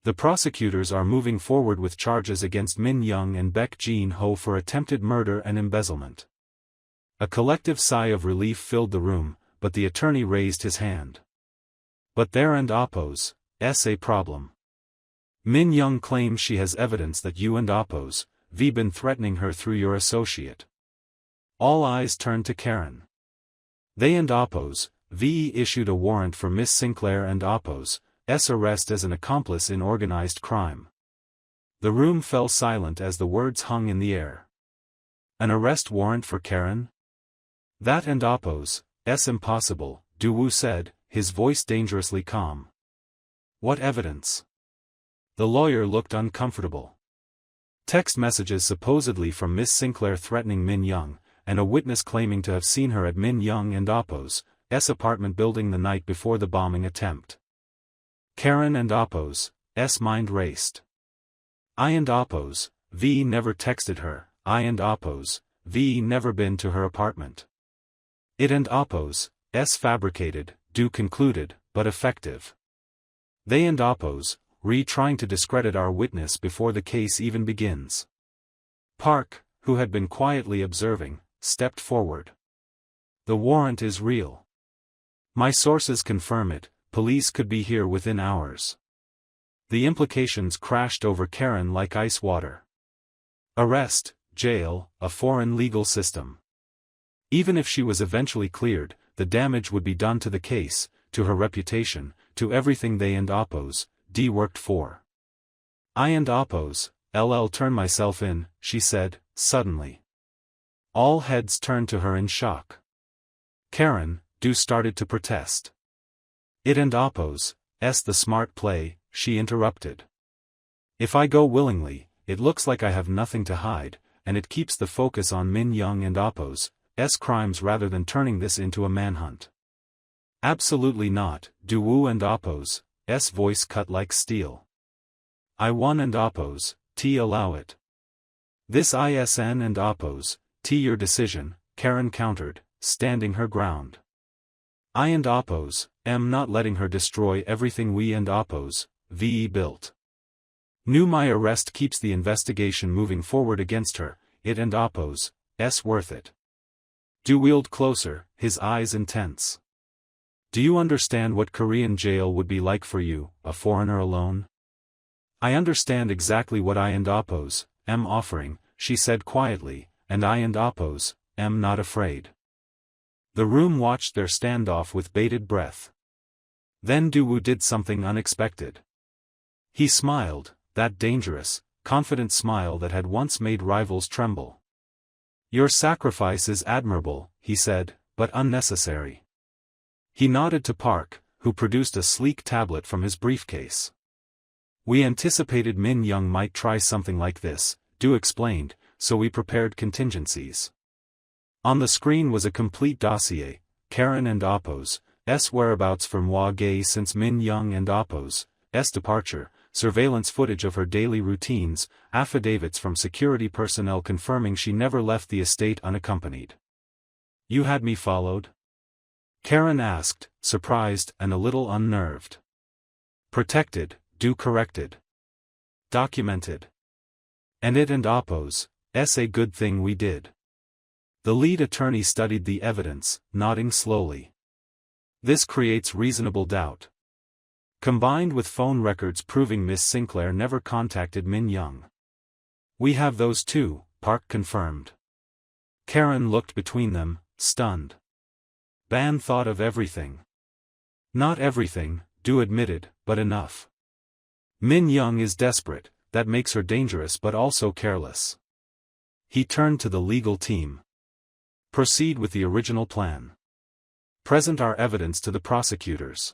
S1: The prosecutors are moving forward with charges against Min Young and Baek Jin Ho for attempted murder and embezzlement. A collective sigh of relief filled the room, but the attorney raised his hand. But there and Appo's a problem. Min Young claims she has evidence that you and Appo's been threatening her through your associate. All eyes turned to Karen. They and Appo's issued a warrant for Miss Sinclair and Appo's arrest as an accomplice in organized crime. The room fell silent as the words hung in the air. An arrest warrant for Karen? That and Appo's impossible, Daewoo said, his voice dangerously calm. What evidence? The lawyer looked uncomfortable. Text messages supposedly from Miss Sinclair threatening Min Young, and a witness claiming to have seen her at Min Young and Appo's apartment building the night before the bombing attempt. Karen and Appo's mind raced. I and Appo's never texted her, I and Appo's never been to her apartment. It and Appo's fabricated, Daewoo concluded, but effective. They and Appo's trying to discredit our witness before the case even begins. Park, who had been quietly observing, stepped forward. The warrant is real. My sources confirm it, police could be here within hours. The implications crashed over Karen like ice water. Arrest, jail, a foreign legal system. Even if she was eventually cleared, the damage would be done to the case, to her reputation, to everything they and oppose, D worked for. I and oppose, LL turn myself in, she said, suddenly. All heads turned to her in shock. Karen, do started to protest. It and oppose, the smart play, she interrupted. If I go willingly, it looks like I have nothing to hide, and it keeps the focus on Min Young and oppose, crimes rather than turning this into a manhunt. Absolutely not, do Wu and oppose, voice cut like steel. I won and oppose, T allow it. This ISN and oppose, T your decision, Karen countered, standing her ground. I and oppose, M not letting her destroy everything we and oppose, VE built. Knew my arrest keeps the investigation moving forward against her, it and oppose, worth it. Do wheeled closer, his eyes intense. Do you understand what Korean jail would be like for you, a foreigner alone? I understand exactly what I and oppose, M offering, she said quietly, and I and oppose, M not afraid. The room watched their standoff with bated breath. Then Duwoo did something unexpected. He smiled, that dangerous, confident smile that had once made rivals tremble. Your sacrifice is admirable, he said, but unnecessary. He nodded to Park, who produced a sleek tablet from his briefcase. We anticipated Min Young might try something like this, Du explained, so we prepared contingencies. On the screen was a complete dossier, Karen and Oppo's whereabouts from Hwa Gae since Min Young and Oppo's departure, surveillance footage of her daily routines, affidavits from security personnel confirming she never left the estate unaccompanied. You had me followed? Karen asked, surprised and a little unnerved. Protected, Du corrected. Documented. And it and Oppo's, a good thing we did. The lead attorney studied the evidence, nodding slowly. This creates reasonable doubt. Combined with phone records proving Miss Sinclair never contacted Min Young. We have those too, Park confirmed. Karen looked between them, stunned. Ban thought of everything. Not everything, Du admitted, but enough. Min Young is desperate, that makes her dangerous but also careless. He turned to the legal team. Proceed with the original plan. Present our evidence to the prosecutors.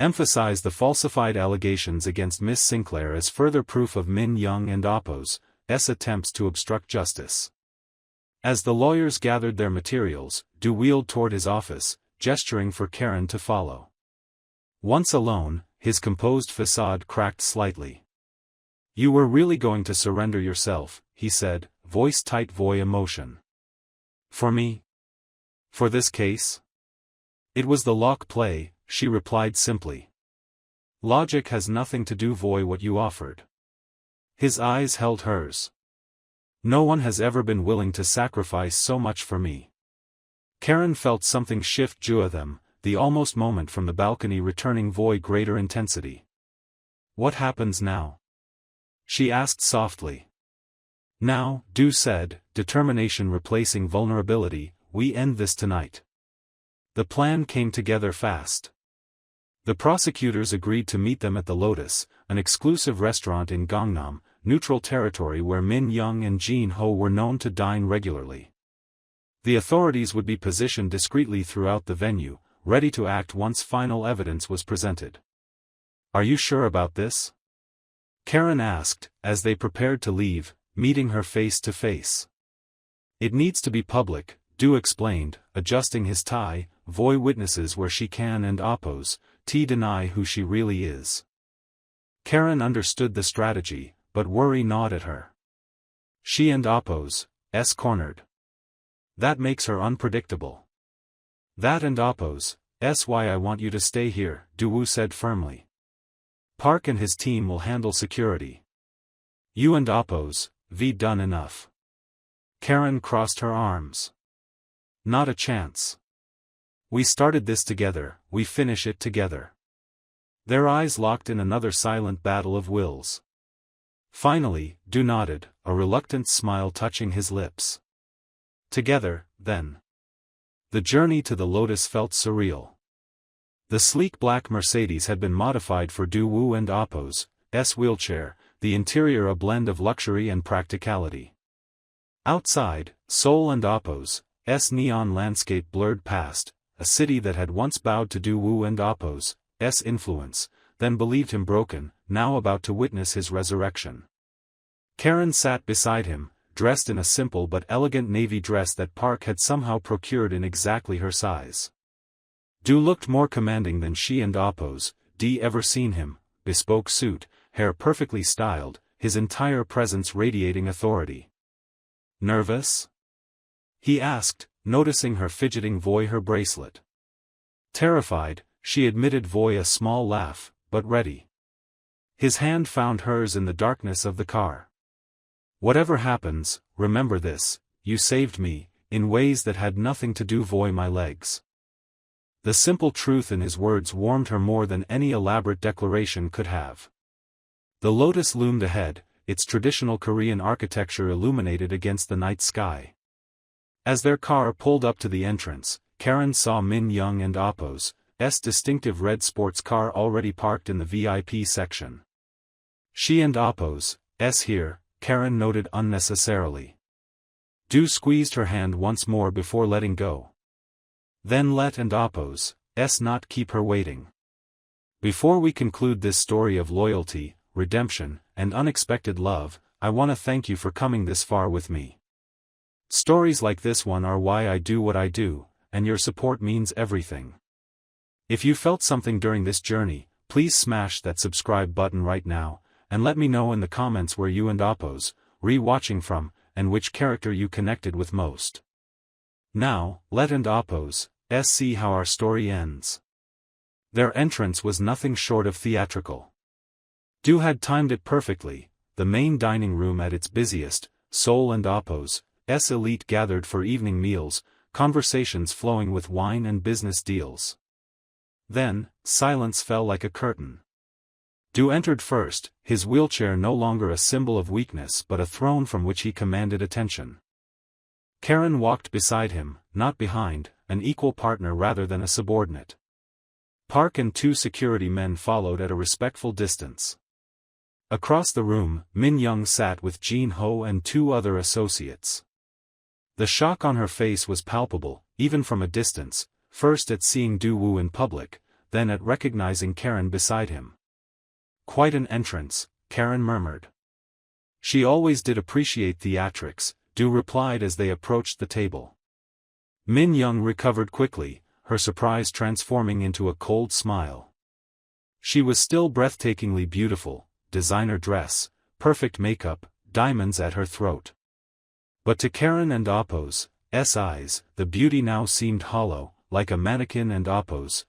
S1: Emphasize the falsified allegations against Miss Sinclair as further proof of Min Young and Oppo's attempts to obstruct justice. As the lawyers gathered their materials, Du wheeled toward his office, gesturing for Karen to follow. Once alone, his composed facade cracked slightly. You were really going to surrender yourself, he said, voice tight voix emotion. For me? For this case? It was the lock play, she replied simply. Logic has nothing to do voy what you offered. His eyes held hers. No one has ever been willing to sacrifice so much for me. Karen felt something shift jua them, the almost moment from the balcony returning voy greater intensity. What happens now? She asked softly. Now, Du said, determination replacing vulnerability, we end this tonight. The plan came together fast. The prosecutors agreed to meet them at the Lotus, an exclusive restaurant in Gangnam, neutral territory where Min Young and Jin Ho were known to dine regularly. The authorities would be positioned discreetly throughout the venue, ready to act once final evidence was presented. Are you sure about this? Karen asked, as they prepared to leave, meeting her face to face. It needs to be public, Du explained, adjusting his tie, voy witnesses where she can and oppose, deny who she really is. Karen understood the strategy, but worry gnawed at her. She and oppose, cornered. That makes her unpredictable. That and oppose, why I want you to stay here, Duwoo said firmly. Park and his team will handle security. You and oppose, done enough. Karen crossed her arms. Not a chance. We started this together, we finish it together. Their eyes locked in another silent battle of wills. Finally, Du nodded, a reluctant smile touching his lips. Together, then. The journey to the Lotus felt surreal. The sleek black Mercedes had been modified for Daewoo and Oppo's wheelchair, the interior a blend of luxury and practicality. Outside, Seoul and Oppo's neon landscape blurred past, a city that had once bowed to Daewoo and Oppo's influence, then believed him broken, now about to witness his resurrection. Karen sat beside him, dressed in a simple but elegant navy dress that Park had somehow procured in exactly her size. Du looked more commanding than she and Oppo's ever seen him, bespoke suit, hair perfectly styled, his entire presence radiating authority. "Nervous?" he asked, noticing her fidgeting her bracelet. Terrified, she admitted a small laugh, but ready. His hand found hers in the darkness of the car. "Whatever happens, remember this, you saved me, in ways that had nothing to do my legs." The simple truth in his words warmed her more than any elaborate declaration could have. The Lotus loomed ahead, its traditional Korean architecture illuminated against the night sky. As their car pulled up to the entrance, Karen saw Min Young and Oppo's distinctive red sports car already parked in the VIP section. "She and Oppo's here," Karen noted unnecessarily. Du squeezed her hand once more before letting go. "Then let and Oppo's not keep her waiting. Before we conclude this story of loyalty, redemption, and unexpected love, I want to thank you for coming this far with me. Stories like this one are why I do what I do, and your support means everything. If you felt something during this journey, please smash that subscribe button right now, and let me know in the comments where you and Oppo's watching from, and which character you connected with most. Now, let and Oppo's see how our story ends." Their entrance was nothing short of theatrical. Du had timed it perfectly, the main dining room at its busiest, Seoul and Oppo's elite gathered for evening meals, conversations flowing with wine and business deals. Then, silence fell like a curtain. Du entered first, his wheelchair no longer a symbol of weakness but a throne from which he commanded attention. Karen walked beside him, not behind, an equal partner rather than a subordinate. Park and two security men followed at a respectful distance. Across the room, Min Young sat with Jin Ho and two other associates. The shock on her face was palpable, even from a distance, first at seeing Daewoo in public, then at recognizing Karen beside him. "Quite an entrance," Karen murmured. "She always did appreciate theatrics," Du replied as they approached the table. Min Young recovered quickly, her surprise transforming into a cold smile. She was still breathtakingly beautiful, designer dress, perfect makeup, diamonds at her throat. But to Karen and Oppo's eyes, the beauty now seemed hollow, like a mannequin, and Oppo's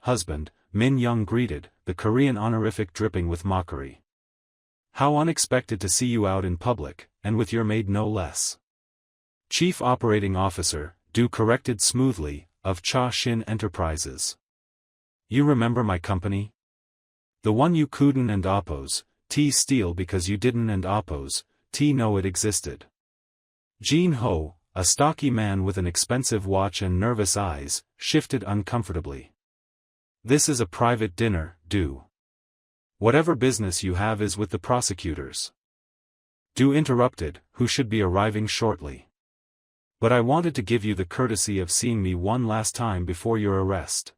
S1: husband, Min Young greeted, the Korean honorific dripping with mockery. "How unexpected to see you out in public, and with your maid no less." "Chief Operating Officer," Du corrected smoothly, "of Cha Shin Enterprises. You remember my company? The one you couldn't and Oppo's steal because you didn't and Oppo's know it existed." Jin Ho, a stocky man with an expensive watch and nervous eyes, shifted uncomfortably. "This is a private dinner, Du. Whatever business you have is with the prosecutors." Du interrupted, who should be arriving shortly. "But I wanted to give you the courtesy of seeing me one last time before your arrest."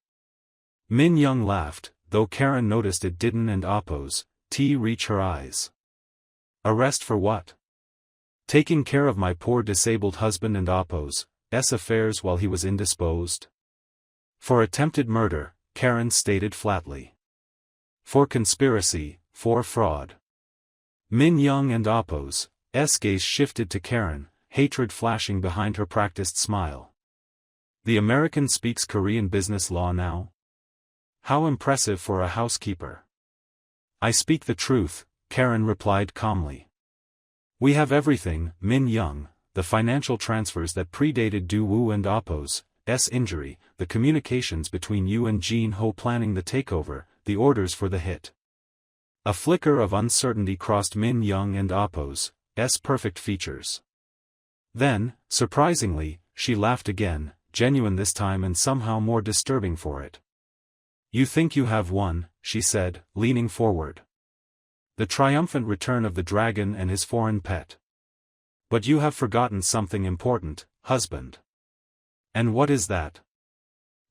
S1: Min Young laughed, though Karen noticed it didn't and Oppo's reach her eyes. "Arrest for what?" "Taking care of my poor disabled husband and Oppo's affairs while he was indisposed." "For attempted murder," Karen stated flatly. "For conspiracy, for fraud." Min Young and Oppo's gaze shifted to Karen, hatred flashing behind her practiced smile. "The American speaks Korean business law now? How impressive for a housekeeper." "I speak the truth," Karen replied calmly. "We have everything, Min Young, the financial transfers that predated Daewoo and Oppo's injury, the communications between you and Jin Ho planning the takeover, the orders for the hit." A flicker of uncertainty crossed Min Young and Oppo's perfect features. Then, surprisingly, she laughed again, genuine this time and somehow more disturbing for it. You think you have won, she said, leaning forward. The triumphant return of the dragon and his foreign pet. But you have forgotten something important, husband. And what is that?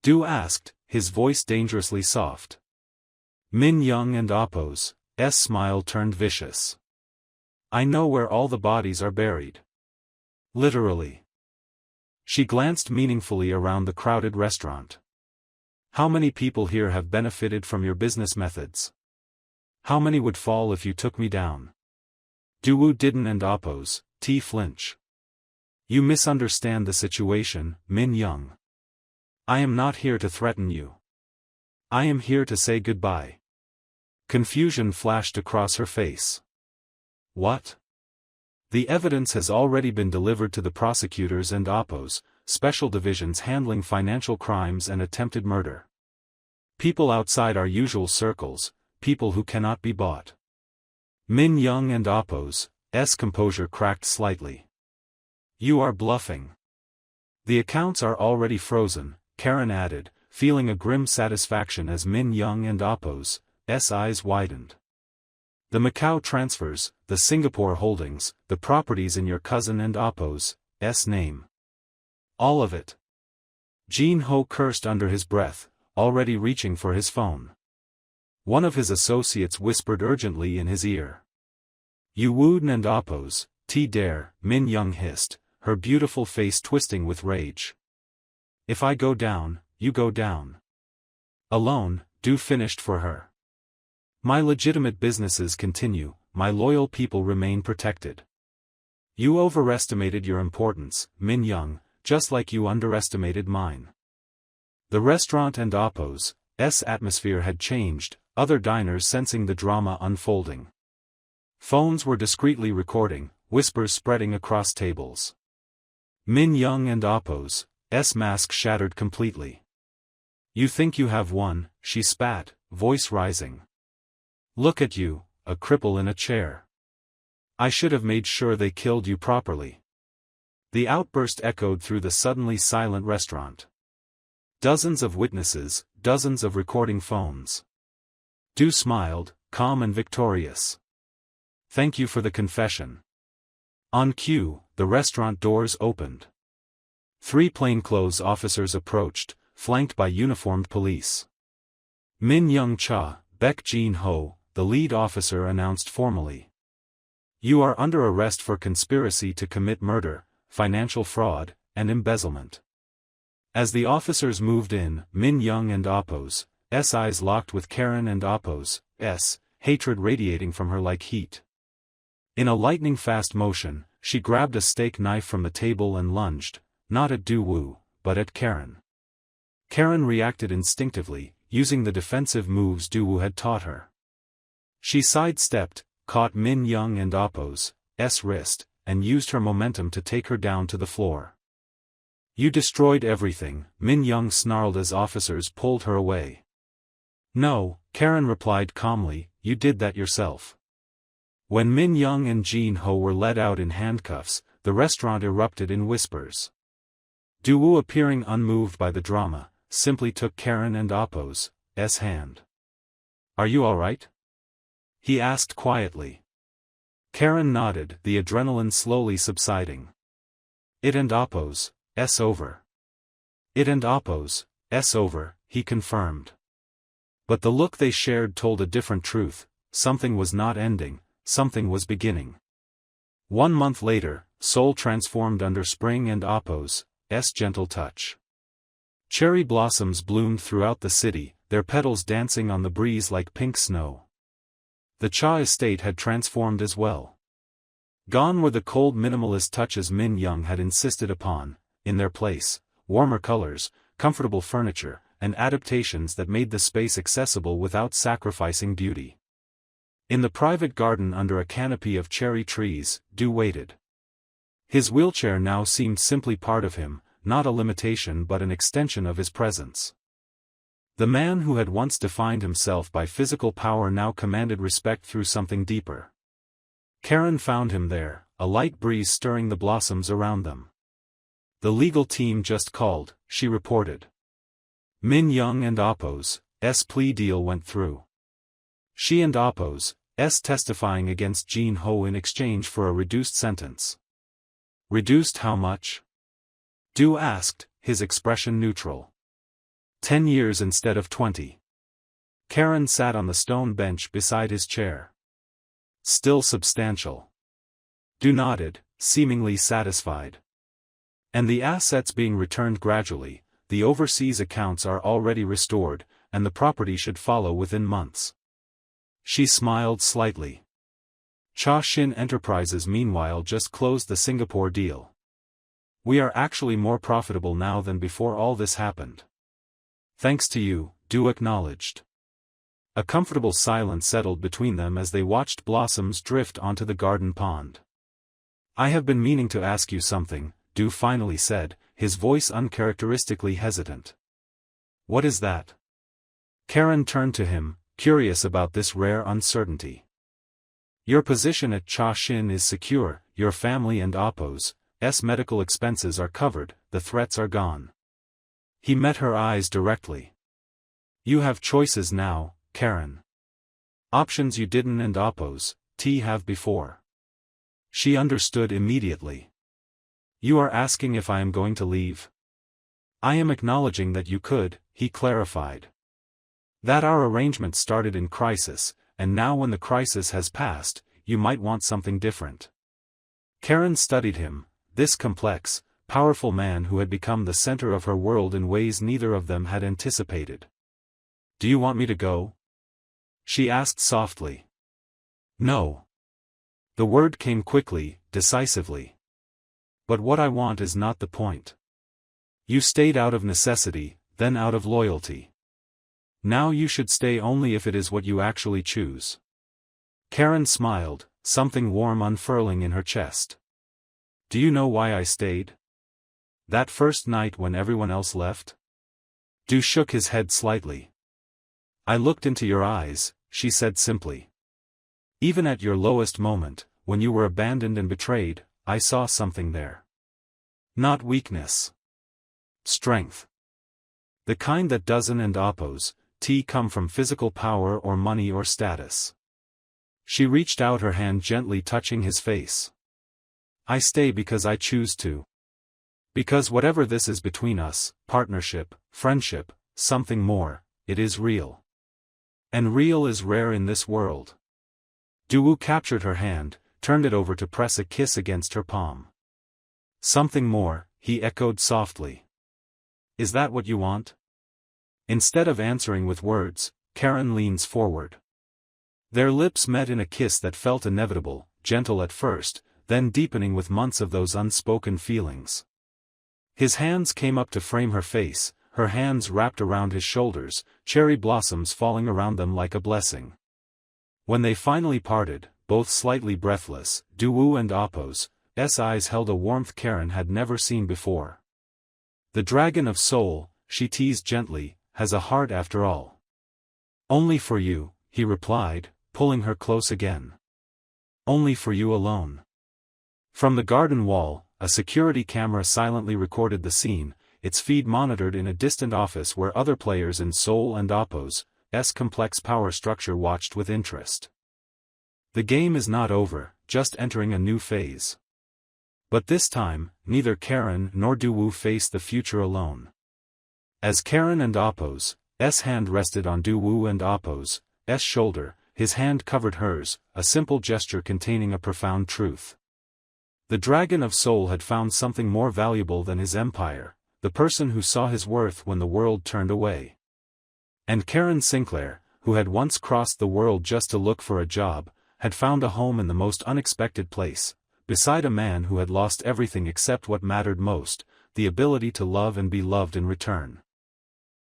S1: Du asked, his voice dangerously soft. Min Young and Appo's smile turned vicious. I know where all the bodies are buried. Literally. She glanced meaningfully around the crowded restaurant. How many people here have benefited from your business methods? How many would fall if you took me down? Duwu didn't and Appo's flinch. You misunderstand the situation, Min Young. I am not here to threaten you. I am here to say goodbye. Confusion flashed across her face. What? The evidence has already been delivered to the prosecutors and Appo's special divisions handling financial crimes and attempted murder. People outside our usual circles, people who cannot be bought. Min Young and Appo's composure cracked slightly. You are bluffing. The accounts are already frozen, Karen added, feeling a grim satisfaction as Min Young and Appo's eyes widened. The Macau transfers, the Singapore holdings, the properties in your cousin and Appo's name. All of it. Jean Ho cursed under his breath, already reaching for his phone. One of his associates whispered urgently in his ear. You wooed and Appo's, dare, Min Young hissed, her beautiful face twisting with rage. If I go down, you go down. Alone, Du finished for her. My legitimate businesses continue, my loyal people remain protected. You overestimated your importance, Min Young, just like you underestimated mine. The restaurant and Appo's atmosphere had changed, other diners sensing the drama unfolding. Phones were discreetly recording, whispers spreading across tables. Min Young and Appo's mask shattered completely. You think you have won, she spat, voice rising. Look at you, a cripple in a chair. I should have made sure they killed you properly. The outburst echoed through the suddenly silent restaurant. Dozens of witnesses, dozens of recording phones. Du smiled, calm and victorious. Thank you for the confession. On cue, the restaurant doors opened. 3 plainclothes officers approached, flanked by uniformed police. Min Young Cha, Beck Jean Ho, the lead officer announced formally. You are under arrest for conspiracy to commit murder, financial fraud, and embezzlement. As the officers moved in, Min Young and Appo's eyes locked with Karen and Appo's hatred radiating from her like heat. In a lightning-fast motion, she grabbed a steak knife from the table and lunged, not at Duwu, but at Karen. Karen reacted instinctively, using the defensive moves Duwu had taught her. She sidestepped, caught Min Young and Appo's wrist, and used her momentum to take her down to the floor. You destroyed everything, Min Young snarled as officers pulled her away. No, Karen replied calmly, you did that yourself. When Min Young and Jean Ho were led out in handcuffs, the restaurant erupted in whispers. Duwu, appearing unmoved by the drama, simply took Karen and Appo's hand. Are you all right? He asked quietly. Karen nodded, the adrenaline slowly subsiding. It and Appo's over. It and Appo's over, he confirmed. But the look they shared told a different truth, something was not ending, something was beginning. 1 month later, Seoul transformed under Spring and Appo's gentle touch. Cherry blossoms bloomed throughout the city, their petals dancing on the breeze like pink snow. The Cha estate had transformed as well. Gone were the cold minimalist touches Min Young had insisted upon, in their place, warmer colors, comfortable furniture, and adaptations that made the space accessible without sacrificing beauty. In the private garden under a canopy of cherry trees, Du waited. His wheelchair now seemed simply part of him, not a limitation but an extension of his presence. The man who had once defined himself by physical power now commanded respect through something deeper. Karen found him there, a light breeze stirring the blossoms around them. The legal team just called, she reported. Min Young and Appo's plea deal went through. She and Oppo's testifying against Jin Ho in exchange for a reduced sentence. Reduced how much? Du asked, his expression neutral. 10 years instead of 20. Karen sat on the stone bench beside his chair. Still substantial. Du nodded, seemingly satisfied. And the assets being returned gradually, the overseas accounts are already restored, and the property should follow within months. She smiled slightly. Cha Xin Enterprises meanwhile just closed the Singapore deal. We are actually more profitable now than before all this happened. Thanks to you, Du acknowledged. A comfortable silence settled between them as they watched blossoms drift onto the garden pond. I have been meaning to ask you something, Du finally said, his voice uncharacteristically hesitant. What is that? Karen turned to him, curious about this rare uncertainty. Your position at Cha Xin is secure, your family and Oppo's medical expenses are covered, the threats are gone. He met her eyes directly. You have choices now, Karen. Options you didn't and Oppo's have before. She understood immediately. You are asking if I am going to leave? I am acknowledging that you could, he clarified. That our arrangement started in crisis, and now when the crisis has passed, you might want something different. Karen studied him, this complex, powerful man who had become the center of her world in ways neither of them had anticipated. Do you want me to go? She asked softly. No. The word came quickly, decisively. But what I want is not the point. You stayed out of necessity, then out of loyalty. Now you should stay only if it is what you actually choose. Karen smiled, something warm unfurling in her chest. Do you know why I stayed? That first night when everyone else left? Du shook his head slightly. I looked into your eyes, she said simply. Even at your lowest moment, when you were abandoned and betrayed, I saw something there. Not weakness. Strength. The kind that doesn't and Oppo's come from physical power or money or status. She reached out her hand gently touching his face. I stay because I choose to. Because whatever this is between us, partnership, friendship, something more, it is real. And real is rare in this world. Duwu captured her hand, turned it over to press a kiss against her palm. Something more, he echoed softly. Is that what you want? Instead of answering with words, Karen leans forward. Their lips met in a kiss that felt inevitable, gentle at first, then deepening with months of those unspoken feelings. His hands came up to frame her face, her hands wrapped around his shoulders, cherry blossoms falling around them like a blessing. When they finally parted, both slightly breathless, Duwu and Oppo's eyes held a warmth Karen had never seen before. The dragon of soul, she teased gently, has a heart after all. Only for you, he replied, pulling her close again. Only for you alone. From the garden wall, a security camera silently recorded the scene, its feed monitored in a distant office where other players in Seoul and Oppo's complex power structure watched with interest. The game is not over, just entering a new phase. But this time, neither Karen nor Duwu face the future alone. As Karen and Oppo's hand rested on Duwu and Oppo's shoulder, his hand covered hers, a simple gesture containing a profound truth. The Dragon of Soul had found something more valuable than his empire, the person who saw his worth when the world turned away. And Karen Sinclair, who had once crossed the world just to look for a job, had found a home in the most unexpected place, beside a man who had lost everything except what mattered most, the ability to love and be loved in return.